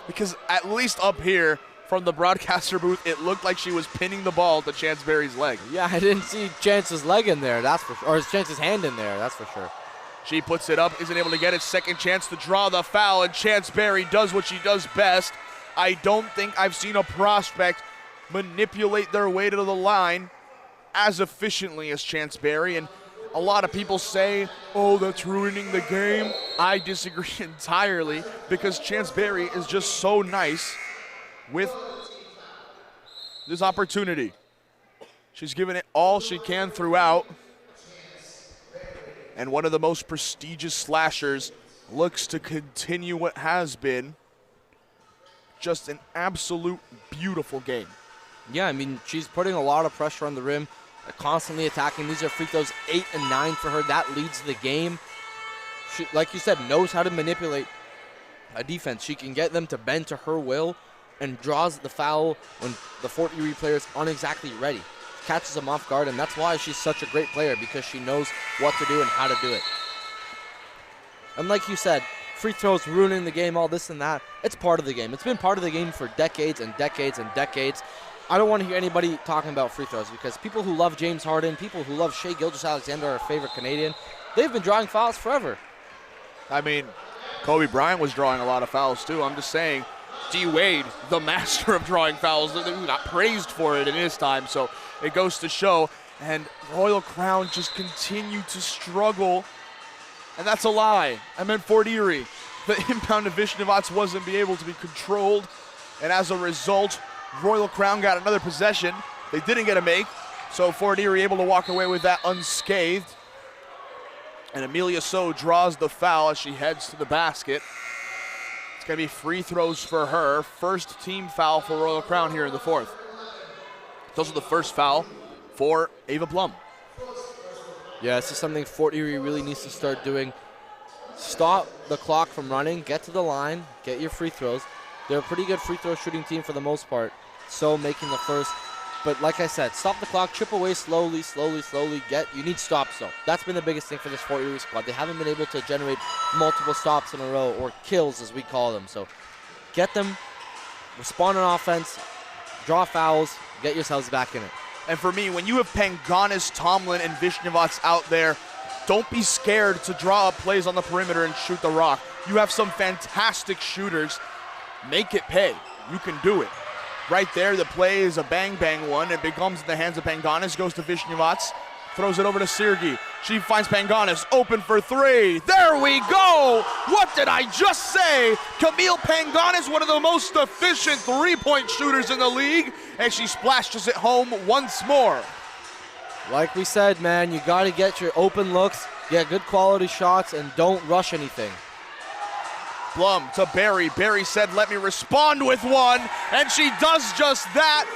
Because at least up here from the broadcaster booth, it looked like she was pinning the ball to Chance Berry's leg. Yeah, I didn't see Chance's leg in there, that's for sure. Or Chance's hand in there, that's for sure. She puts it up, isn't able to get it. Second chance to draw the foul, and Chance Berry does what she does best. I don't think I've seen a prospect manipulate their way to the line as efficiently as Chance Berry. And a lot of people say, oh, that's ruining the game. I disagree entirely because Chance Berry is just so nice with this opportunity. She's given it all she can throughout. And one of the most prestigious slashers looks to continue what has been just an absolute beautiful game. Yeah, I mean, she's putting a lot of pressure on the rim, constantly attacking. These are free throws 8 and 9 for her. That leads the game. She, like you said, knows how to manipulate a defense. She can get them to bend to her will and draws the foul when the Fort Erie players aren't exactly ready. Catches them off guard, and that's why she's such a great player, because she knows what to do and how to do it. And like you said, free throws ruining the game, all this and that. It's part of the game. It's been part of the game for decades and decades and decades. I don't want to hear anybody talking about free throws, because people who love James Harden, people who love Shai Gilgeous-Alexander, our favorite Canadian, they've been drawing fouls forever. I mean, Kobe Bryant was drawing a lot of fouls too. I'm just saying, D. Wade, the master of drawing fouls, got praised for it in his time, so it goes to show. And Royal Crown just continue to struggle, and that's a lie. I meant Fort Erie. The inbound of Vishnevats wasn't be able to be controlled, and as a result, Royal Crown got another possession. They didn't get a make, so Fort Erie able to walk away with that unscathed. And Amelia So draws the foul as she heads to the basket. It's going to be free throws for her. First team foul for Royal Crown here in the fourth. It's also the first foul for Ava Plum. Yeah, this is something Fort Erie really needs to start doing. Stop the clock from running, get to the line, get your free throws. They're a pretty good free throw shooting team for the most part. So making the first. But like I said, stop the clock, chip away slowly. You need stops though. That's been the biggest thing for this Fort Erie squad. They haven't been able to generate multiple stops in a row, or kills as we call them. So get them, respond on offense, draw fouls, get yourselves back in it. And for me, when you have Panganis, Tomlin, and Vishnevats out there, don't be scared to draw up plays on the perimeter and shoot the rock. You have some fantastic shooters. Make it pay. You can do it. Right there, the play is a bang-bang one. It becomes in the hands of Panganis, goes to Vishnevats, throws it over to Sergey. She finds Panganis, open for three. There we go! What did I just say? Camille Panganis, one of the most efficient three-point shooters in the league, and she splashes it home once more. Like we said, man, you got to get your open looks, get good quality shots, and don't rush anything. Plum to Barry. Barry said, let me respond with one, and she does just that.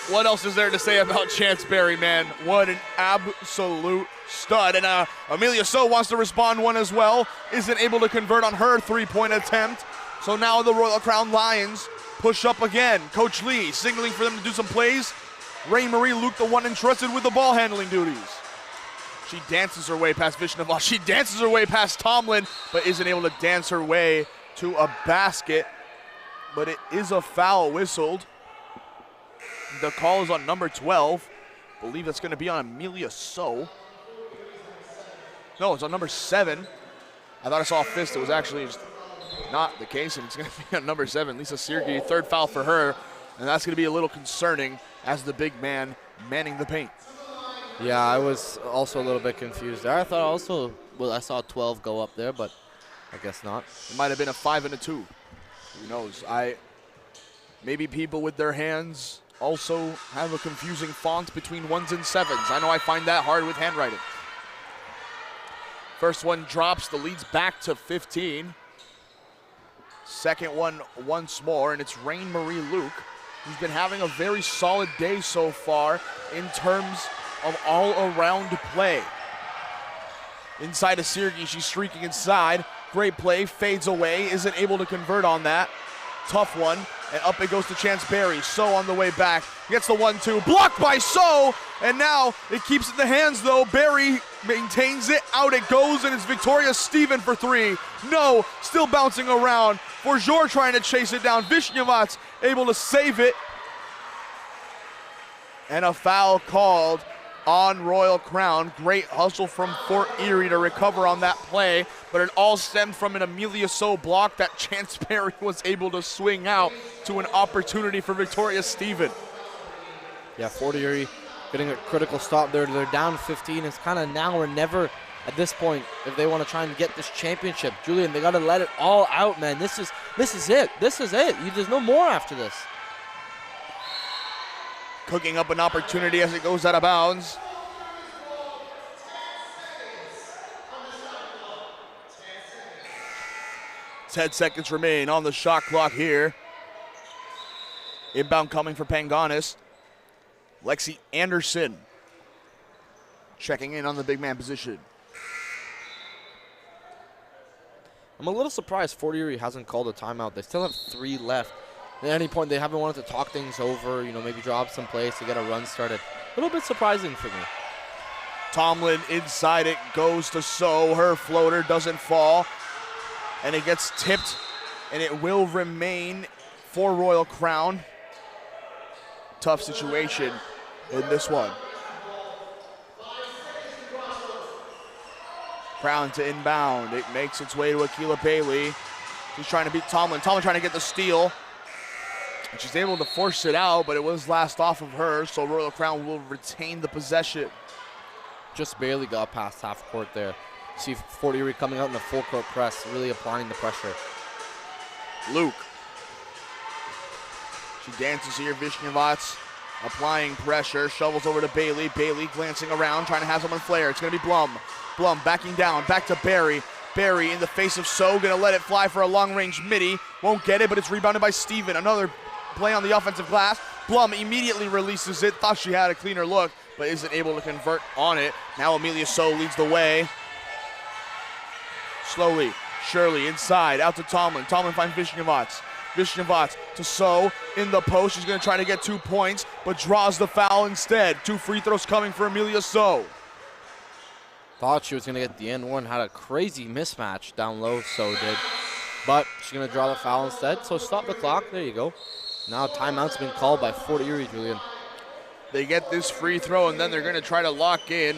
What else is there to say about Chance Berry, man? What an absolute stud. And Amelia So wants to respond one as well. Isn't able to convert on her three-point attempt. So now the Royal Crown Lions push up again. Coach Lee signaling for them to do some plays. Ray Marie Luke, the one entrusted with the ball handling duties. She dances her way past Vishnevats. She dances her way past Tomlin, but isn't able to dance her way to a basket. But it is a foul whistled. The call is on number 12. I believe that's going to be on Amelia So. No, it's on number 7. I thought I saw a fist. It was actually just not the case, and it's going to be on number 7. Lisa Sergey, third foul for her, and that's going to be a little concerning as the big man manning the paint. Yeah, I was also a little bit confused there. I thought also, well, I saw 12 go up there, but I guess not. It might have been a 5 and a 2. Who knows? Maybe people with their hands also have a confusing font between 1s and 7s. I know I find that hard with handwriting. First one drops, the lead's back to 15. Second one once more, and it's Rain Marie Luke, who's been having a very solid day so far in terms of all-around play. Inside of Sergey, she's streaking inside. Great play, fades away, isn't able to convert on that. Tough one. And up it goes to Chance Berry. So on the way back. Gets the 1-2. Blocked by So. And now it keeps it in the hands though. Berry maintains it. Out it goes. And it's Victoria Steven for 3. No. Still bouncing around. Forjor trying to chase it down. Vishnevats able to save it. And a foul called on Royal Crown. Great hustle from Fort Erie to recover on that play, but it all stemmed from an Amelia So block that Chance Berry was able to swing out to an opportunity for Victoria Steven. Yeah, Fort Erie getting a critical stop there. They're down 15. It's kind of now or never at this point if they want to try and get this championship. Julian, they got to let it all out, man. This is it. This is it. There's no more after this. Cooking up an opportunity as it goes out of bounds. Ten seconds remain on the shot clock here. Inbound coming for Panganis. Lexi Anderson checking in on the big man position. I'm a little surprised Fort Erie hasn't called a timeout. They still have 3 left. At any point, they haven't wanted to talk things over, maybe drop some plays to get a run started. A little bit surprising for me. Tomlin inside it, goes to So. Her floater doesn't fall. And it gets tipped, and it will remain for Royal Crown. Tough situation in this one. Crown to inbound. It makes its way to Akila Bailey. She's trying to beat Tomlin. Tomlin trying to get the steal. And she's able to force it out, but it was last off of her, so Royal Crown will retain the possession. Just barely got past half court there. See Fort Erie coming out in a full court press, really applying the pressure. Luke. She dances here. Vishnevats applying pressure. Shovels over to Bailey. Bailey glancing around, trying to have someone flare. It's going to be Blum. Blum backing down. Back to Barry. Barry in the face of So. Going to let it fly for a long-range midi. Won't get it, but it's rebounded by Steven. Another play on the offensive glass. Blum immediately releases it. Thought she had a cleaner look, but isn't able to convert on it. Now Amelia So leads the way. Slowly, Shirley inside, out to Tomlin. Tomlin finds Vishnevats. Vishnevats to So in the post. She's going to try to get 2 points, but draws the foul instead. 2 free throws coming for Amelia So. Thought she was going to get the end one. Had a crazy mismatch down low, So did. But she's going to draw the foul instead, so stop the clock. There you go. Now timeout's been called by Fort Erie, Julian. They get this free throw, and then they're going to try to lock in.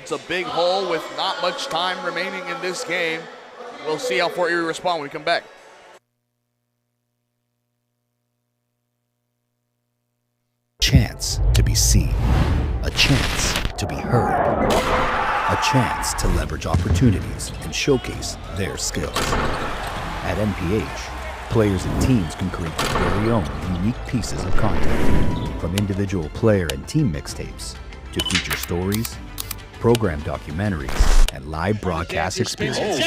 It's a big hole with not much time remaining in this game. We'll see how Fort Erie respond when we come back. Chance to be seen, a chance to be heard, a chance to leverage opportunities and showcase their skills. At NPH, players and teams can create their very own unique pieces of content, from individual player and team mixtapes to feature stories, program documentaries, and live broadcast experiences.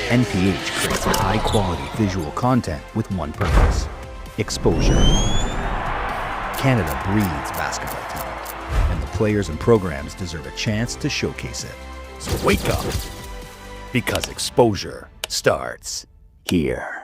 NPH creates high-quality visual content with one purpose: exposure. Canada breeds basketball talent, and the players and programs deserve a chance to showcase it. So wake up, because exposure starts here.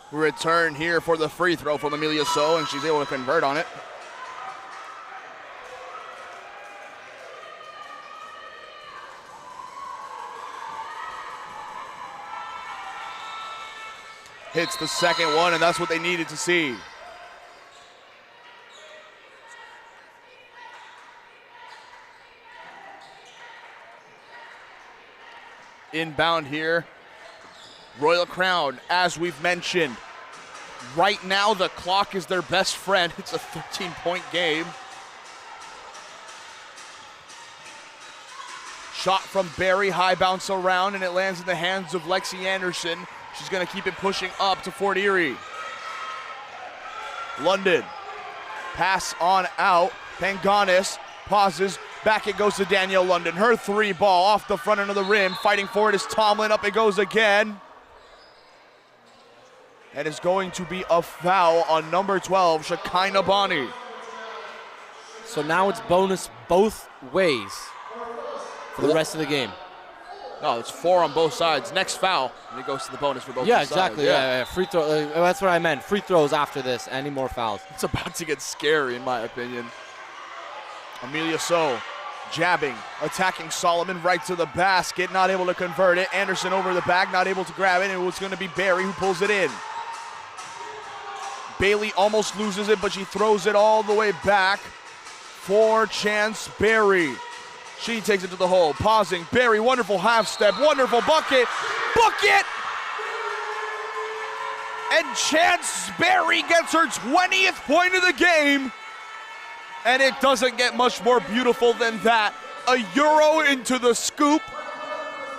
Return here for the free throw from Amelia So, and she's able to convert on it. Hits the second one, and that's what they needed to see. Inbound here. Royal Crown, as we've mentioned, right now the clock is their best friend. It's a 13-point game. Shot from Barry, high bounce around, and it lands in the hands of Lexi Anderson. She's going to keep it pushing up to Fort Erie. London, pass on out. Panganis pauses. Back it goes to Danielle London. Her 3 ball off the front end of the rim. Fighting for it is Tomlin. Up it goes again. And it's going to be a foul on number 12, Shekinah Bonney. So now it's bonus both ways for the rest of the game. No, it's 4 on both sides. Next foul, and it goes to the bonus for both sides. Exactly. Yeah, free throw. That's what I meant. Free throws after this. Any more fouls? It's about to get scary, in my opinion. Amelia So, jabbing, attacking Solomon right to the basket, not able to convert it. Anderson over the back, not able to grab it, and it was going to be Barry who pulls it in. Bailey almost loses it, but she throws it all the way back for Chance Barry. She takes it to the hole, pausing. Barry, wonderful half step, wonderful bucket. Bucket! And Chance Barry gets her 20th point of the game. And it doesn't get much more beautiful than that. A euro into the scoop,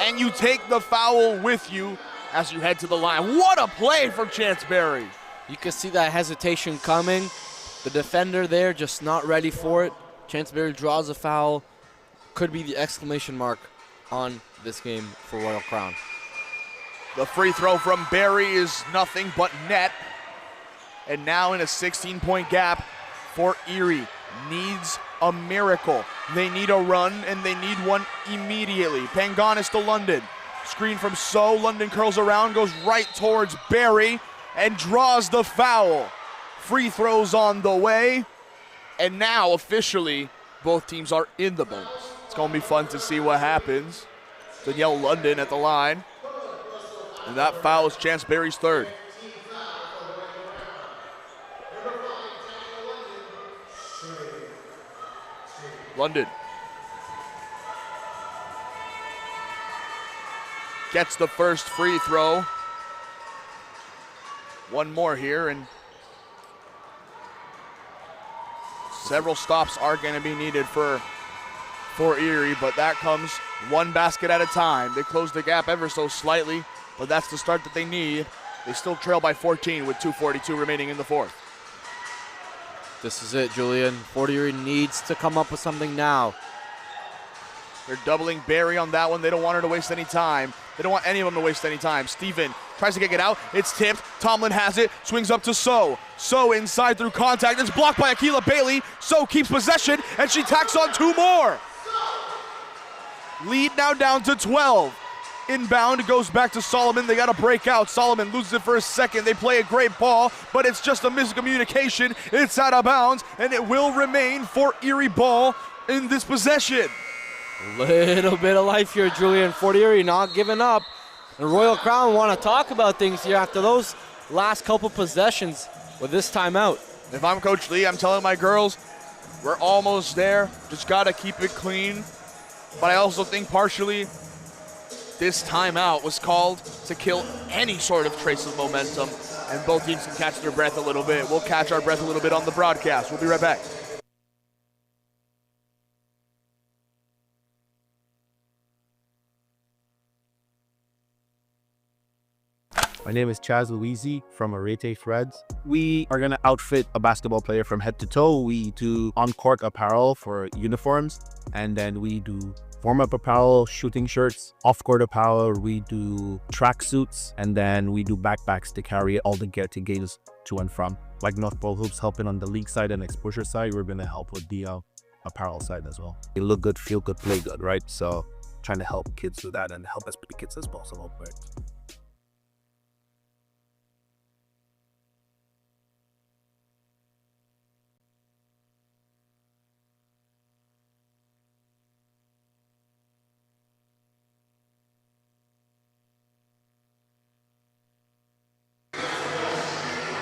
and you take the foul with you as you head to the line. What a play from Chance Barry. You can see that hesitation coming. The defender there just not ready for it. Chance Barry draws a foul. Could be the exclamation mark on this game for Royal Crown. The free throw from Barry is nothing but net. And now in a 16-point gap, Fort Erie needs a miracle. They need a run, and they need one immediately. Panganis to London. Screen from So. London curls around, goes right towards Barry, and draws the foul. Free throws on the way. And now, officially, both teams are in the bonus. It's going to be fun to see what happens. Danielle London at the line. And that foul is Chance Barry's 3rd. London gets the first free throw. One more here, and several stops are going to be needed for Erie, but that comes one basket at a time. They close the gap ever so slightly, but that's the start that they need. They still trail by 14 with 2:42 remaining in the 4th. This is it, Julian. Fort Erie needs to come up with something now. They're doubling Barry on that one. They don't want her to waste any time. They don't want any of them to waste any time. Steven tries to kick it out. It's tipped. Tomlin has it. Swings up to So. So inside through contact. It's blocked by Akila Bailey. So keeps possession, and she tacks on 2 more. Lead now down to 12. Inbound goes back to Solomon. They got to break out. Solomon loses it for a second. They play a great ball, but it's just a miscommunication. It's out of bounds, and it will remain Fort Erie ball in this possession. Little bit of life here, Julian. Fort Erie not giving up. And Royal Crown want to talk about things here after those last couple possessions with this timeout. If I'm Coach Lee, I'm telling my girls, we're almost there. Just got to keep it clean. But I also think partially this timeout was called to kill any sort of trace of momentum, and both teams can catch their breath a little bit. We'll catch our breath a little bit on the broadcast. We'll be right back. My name is Chaz Louisi from Arete Threads. We are going to outfit a basketball player from head to toe. We do on-court apparel for uniforms, and then we do warm-up apparel, shooting shirts, off-court apparel. We do track suits, and then we do backpacks to carry all the gear to games to and from. Like North Pole Hoops helping on the league side and exposure side, we're going to help with the apparel side as well. You look good, feel good, play good, right? So trying to help kids do that and help as many kids as possible. Right?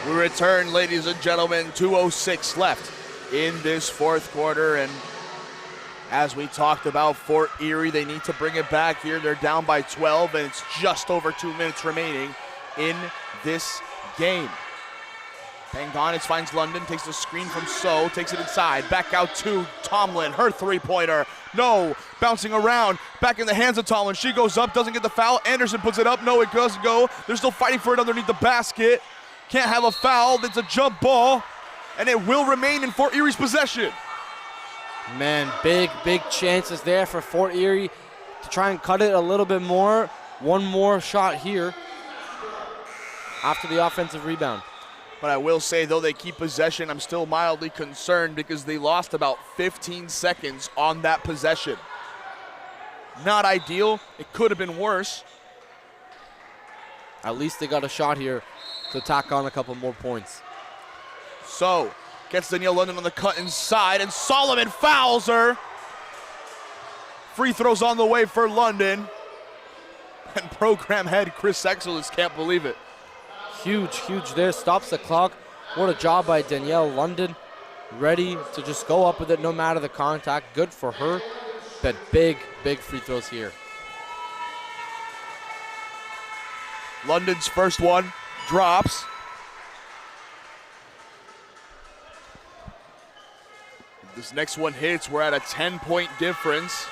We return, ladies and gentlemen, 2:06 left in this 4th quarter. And as we talked about, Fort Erie, they need to bring it back here. They're down by 12, and it's just over 2 minutes remaining in this game. Banged on, it finds London, takes the screen from So, takes it inside, back out to Tomlin, her three-pointer. No, bouncing around, back in the hands of Tomlin. She goes up, doesn't get the foul. Anderson puts it up, no, it doesn't go. They're still fighting for it underneath the basket. Can't have a foul, it's a jump ball, and it will remain in Fort Erie's possession. Man, big chances there for Fort Erie to try and cut it a little bit more. One more shot here after the offensive rebound. But I will say, though they keep possession, I'm still mildly concerned because they lost about 15 seconds on that possession. Not ideal. It could have been worse. At least they got a shot here to tack on a couple more points. So, gets Danielle London on the cut inside, and Solomon fouls her. Free throws on the way for London. And program head Chris Exelis can't believe it. Huge there, stops the clock. What a job by Danielle London. Ready to just go up with it no matter the contact. Good for her, but big free throws here. London's first one drops. This next one hits, we're at a 10-point difference.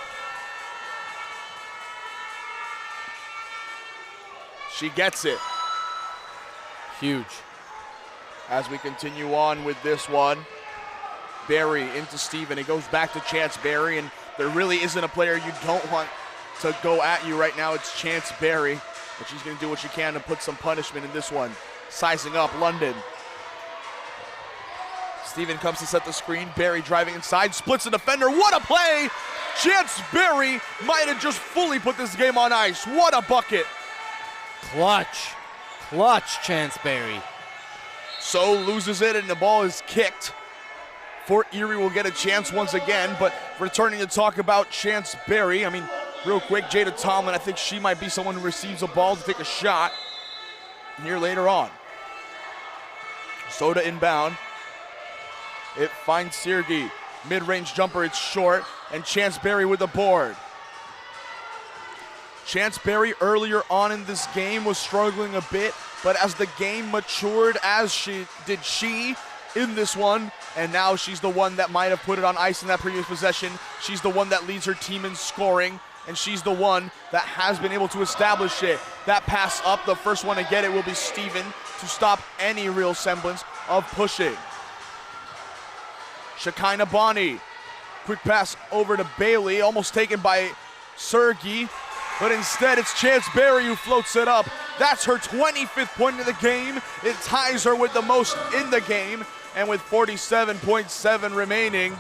She gets it. Huge. As we continue on with this one, Barry into Steven. It goes back to Chance Barry, and there really isn't a player you don't want to go at you right now. It's Chance Barry, but she's going to do what she can to put some punishment in this one. Sizing up London. Steven comes to set the screen. Barry driving inside, splits the defender. What a play! Chance Barry might have just fully put this game on ice. What a bucket! Clutch Chance Barry. So loses it, and the ball is kicked. Fort Erie will get a chance once again, but returning to talk about Chance Barry, I mean, real quick, Jada Tomlin, I think she might be someone who receives a ball to take a shot here later on. Soda inbound. It finds Sergey. Mid-range jumper, it's short, and Chance Barry with the board. Chance Barry earlier on in this game was struggling a bit, but as the game matured, as she in this one, and now she's the one that might have put it on ice in that previous possession. She's the one that leads her team in scoring, and she's the one that has been able to establish it. That pass up, the first one to get it will be Steven to stop any real semblance of pushing. Shekinah Bonnie, quick pass over to Bailey, almost taken by Sergey, but instead it's Chance Barry who floats it up. That's her 25th point of the game. It ties her with the most in the game, and with 47.7 remaining,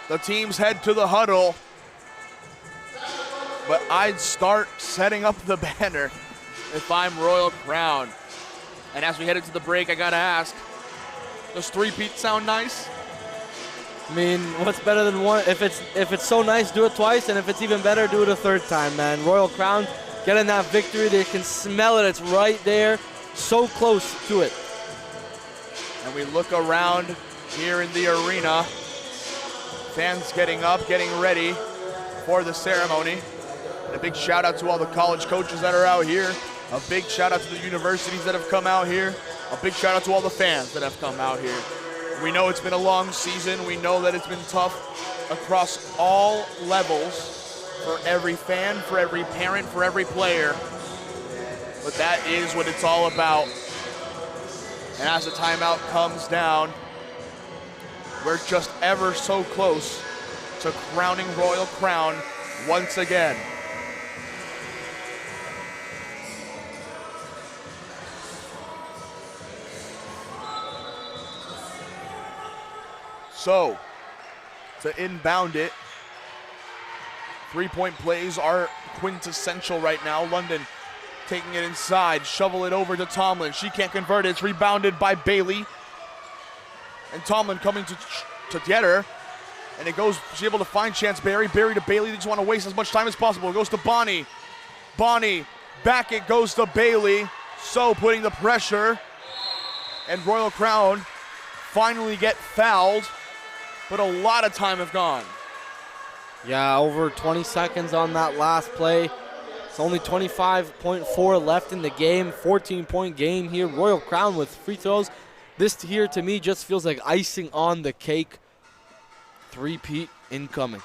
the teams head to the huddle. But I'd start setting up the banner if I'm Royal Crown. And as we head into the break, I gotta ask, does three-peat sound nice? I mean, what's better than one? If it's so nice, do it twice, and if it's even better, do it a third time, man. Royal Crown getting that victory. They can smell it. It's right there, so close to it. And we look around here in the arena. Fans getting up, getting ready for the ceremony. And a big shout out to all the college coaches that are out here. A big shout out to the universities that have come out here. A big shout out to all the fans that have come out here. We know it's been a long season. We know that it's been tough across all levels for every fan, for every parent, for every player. But that is what it's all about. And as the timeout comes down, we're just ever so close to crowning Royal Crown once again. So, to inbound it, three-point plays are quintessential right now. London taking it inside, shovel it over to Tomlin. She can't convert it. It's rebounded by Bailey. And Tomlin coming to get her. And it goes, she's able to find Chance Barry. Barry to Bailey. They just want to waste as much time as possible. It goes to Bonnie. Bonnie, back it goes to Bailey. So putting the pressure. And Royal Crown finally get fouled. But a lot of time have gone. Yeah, over 20 seconds on that last play. It's only 25.4 left in the game. 14-point game here. Royal Crown with free throws. this here to me just feels like icing on the cake. Three-peat incoming.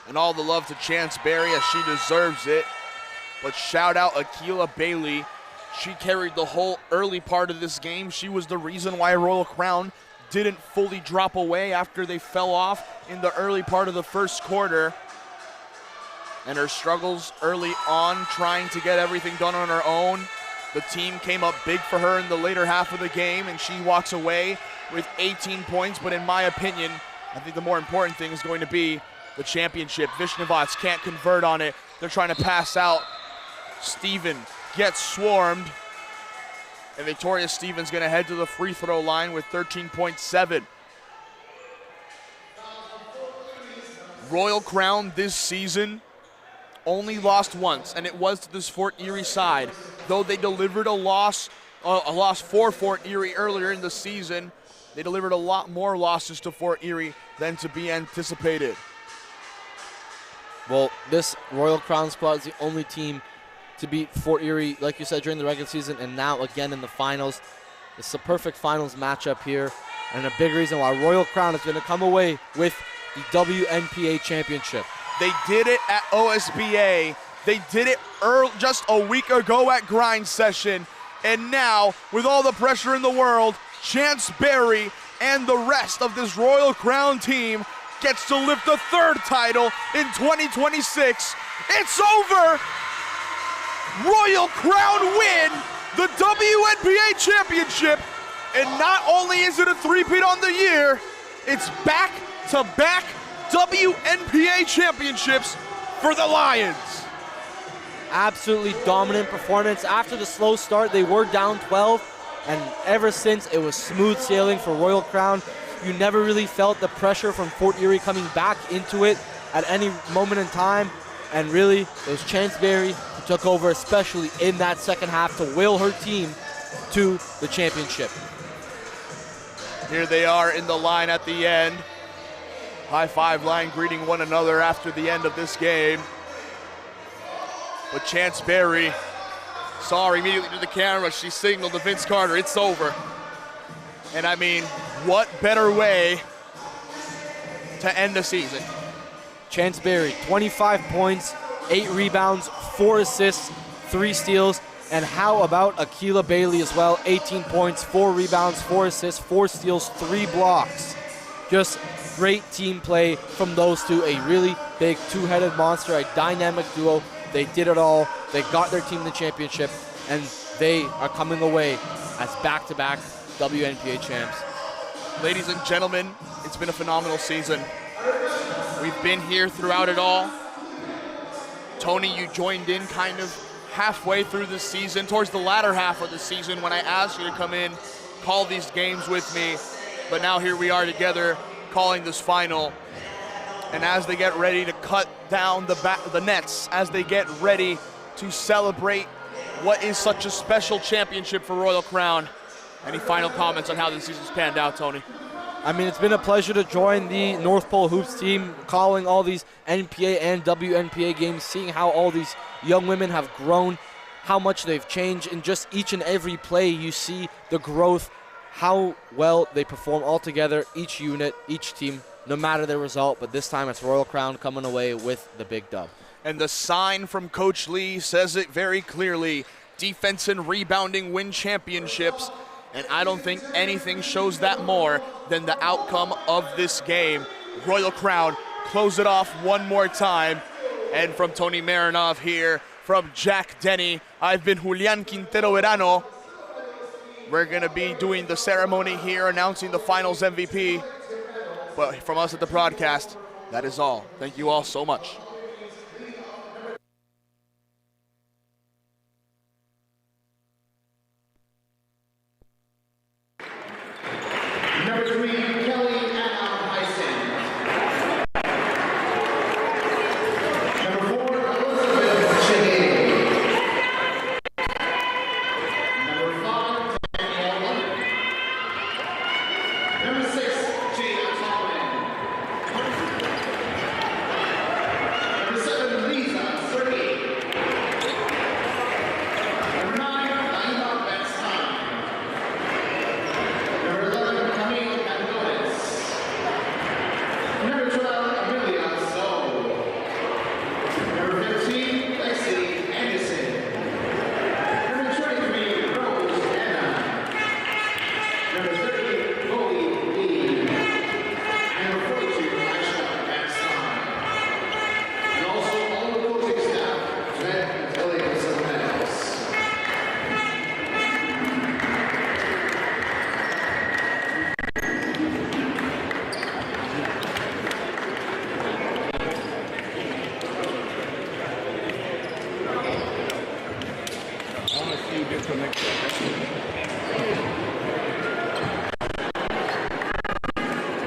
And all the love to Chance Berry as she deserves it. But shout out Akila Bailey. She carried the whole early part of this game. She was the reason why Royal Crown didn't fully drop away after they fell off in the early part of the first quarter. And her struggles early on trying to get everything done on her own. The team came up big for her in the later half of the game, and she walks away with 18 points. But in my opinion, I think the more important thing is going to be the championship. Vishnevats can't convert on it. They're trying to pass out. Steven gets swarmed. And Victoria Stevens going to head to the free throw line with 13.7. Royal Crown this season only lost once, and it was to this Fort Erie side. Though they delivered a loss for Fort Erie earlier in the season, they delivered a lot more losses to Fort Erie than to be anticipated. Well, this Royal Crown squad is the only team to beat Fort Erie, like you said, during the regular season and now again in the finals. It's a perfect finals matchup here, and a big reason why Royal Crown is going to come away with the WNPA championship. They did it at OSBA. They did it just a week ago at Grind Session. And now, with all the pressure in the world, Chance Berry and the rest of this Royal Crown team gets to lift the third title in 2026. It's over! Royal Crown win the WNPA championship. And not only is it a three-peat on the year, it's back-to-back WNPA championships for the Lions. Absolutely dominant performance. After the slow start, they were down 12, and ever since, it was smooth sailing for Royal Crown. You never really felt the pressure from Fort Erie coming back into it at any moment in time, and really, it was Chance Berry who took over, especially in that second half, to will her team to the championship. Here they are in the line at the end. High five line greeting one another after the end of this game. But Chance Berry saw her immediately to the camera. She signaled to Vince Carter, it's over. And I mean, what better way to end the season? Chance Berry, 25 points, 8 rebounds, 4 assists, 3 steals. And how about Akila Bailey as well? 18 points, 4 rebounds, 4 assists, 4 steals, 3 blocks. Just great team play from those two. A really big two-headed monster, a dynamic duo. They did it all. They got their team the championship, and they are coming away as back-to-back WNPA champs. Ladies and gentlemen, it's been a phenomenal season. We've been here throughout it all. Tony, you joined in kind of halfway through the season, towards the latter half of the season when I asked you to come in, call these games with me. But now here we are together calling this final. And as they get ready to cut down the nets, as they get ready to celebrate what is such a special championship for Royal Crown, any final comments on how this season's panned out, Tony? I mean, it's been a pleasure to join the North Pole Hoops team, calling all these NPA and WNPA games, seeing how all these young women have grown, how much they've changed. In just each and every play, you see the growth, how well they perform all together, each unit, each team, no matter the result. But this time it's Royal Crown coming away with the big dub. And the sign from Coach Lee says it very clearly. Defense and rebounding win championships. And I don't think anything shows that more than the outcome of this game. Royal Crown close it off one more time. And from Tony Marinov here, from Jack Denny, I've been Julian Quintero Verano. We're going to be doing the ceremony here, announcing the finals MVP. But from us at the broadcast, that is all. Thank you all so much. Number 3, Kelly Anna Hyson. Number 4, Elizabeth Chigay. Number 5, Danielle. Number 6, Jada Tallman. Number 7, Lisa Sergey. Number 9, Laila Benston. until next year.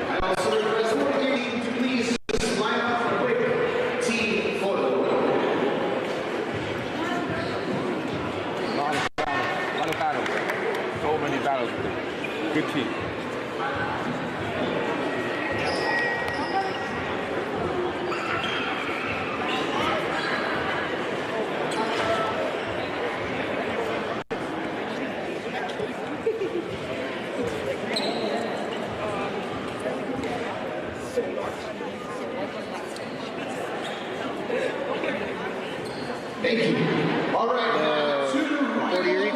I also request one of you to please just line up for a quick team photo. A lot of battles. So many battles. Good team. Thank you. All right, now to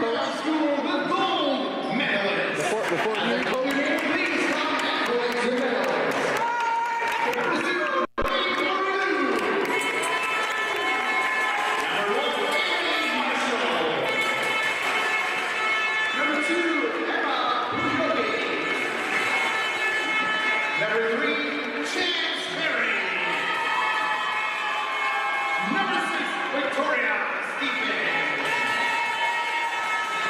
High School, the gold medalists. And the Erie, please come and collect your medals. Number 0, Ryan Blue. Number 1, Annie Marshall. Number 2, Emma Bujogi. Number 3, Chance Berry. Number 6, Victoria Stevens.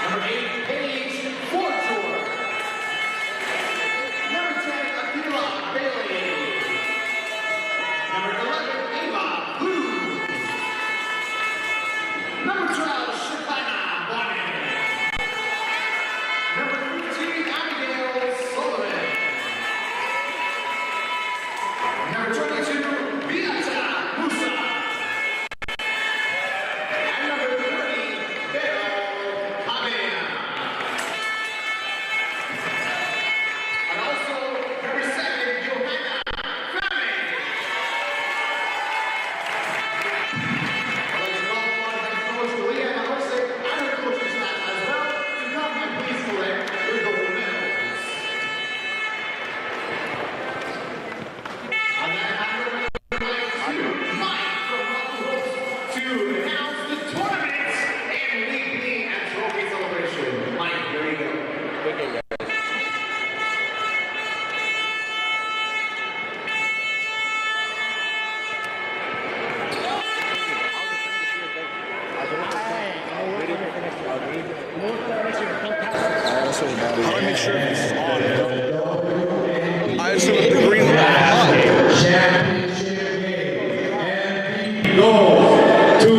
Number 8, Paige Fortour. Number 10, Akila Bailey. Number 11, Ava Blue. Number 12, Shibana Bonnet. Number 15, Abigail Sullivan. Number 22, Beata Musa. And number 30, Bell Pavia. And also, number 7, Johanna Fleming. I'd like to call upon head coach Leah and our coaching staff as well to come and please collect your gold medals. And then after Mike from Rockville to announce the tournament and league and trophy celebration. Mike, there you go. Okay, guys. How do I make sure this is on? I just have the green light. Championship game. And go to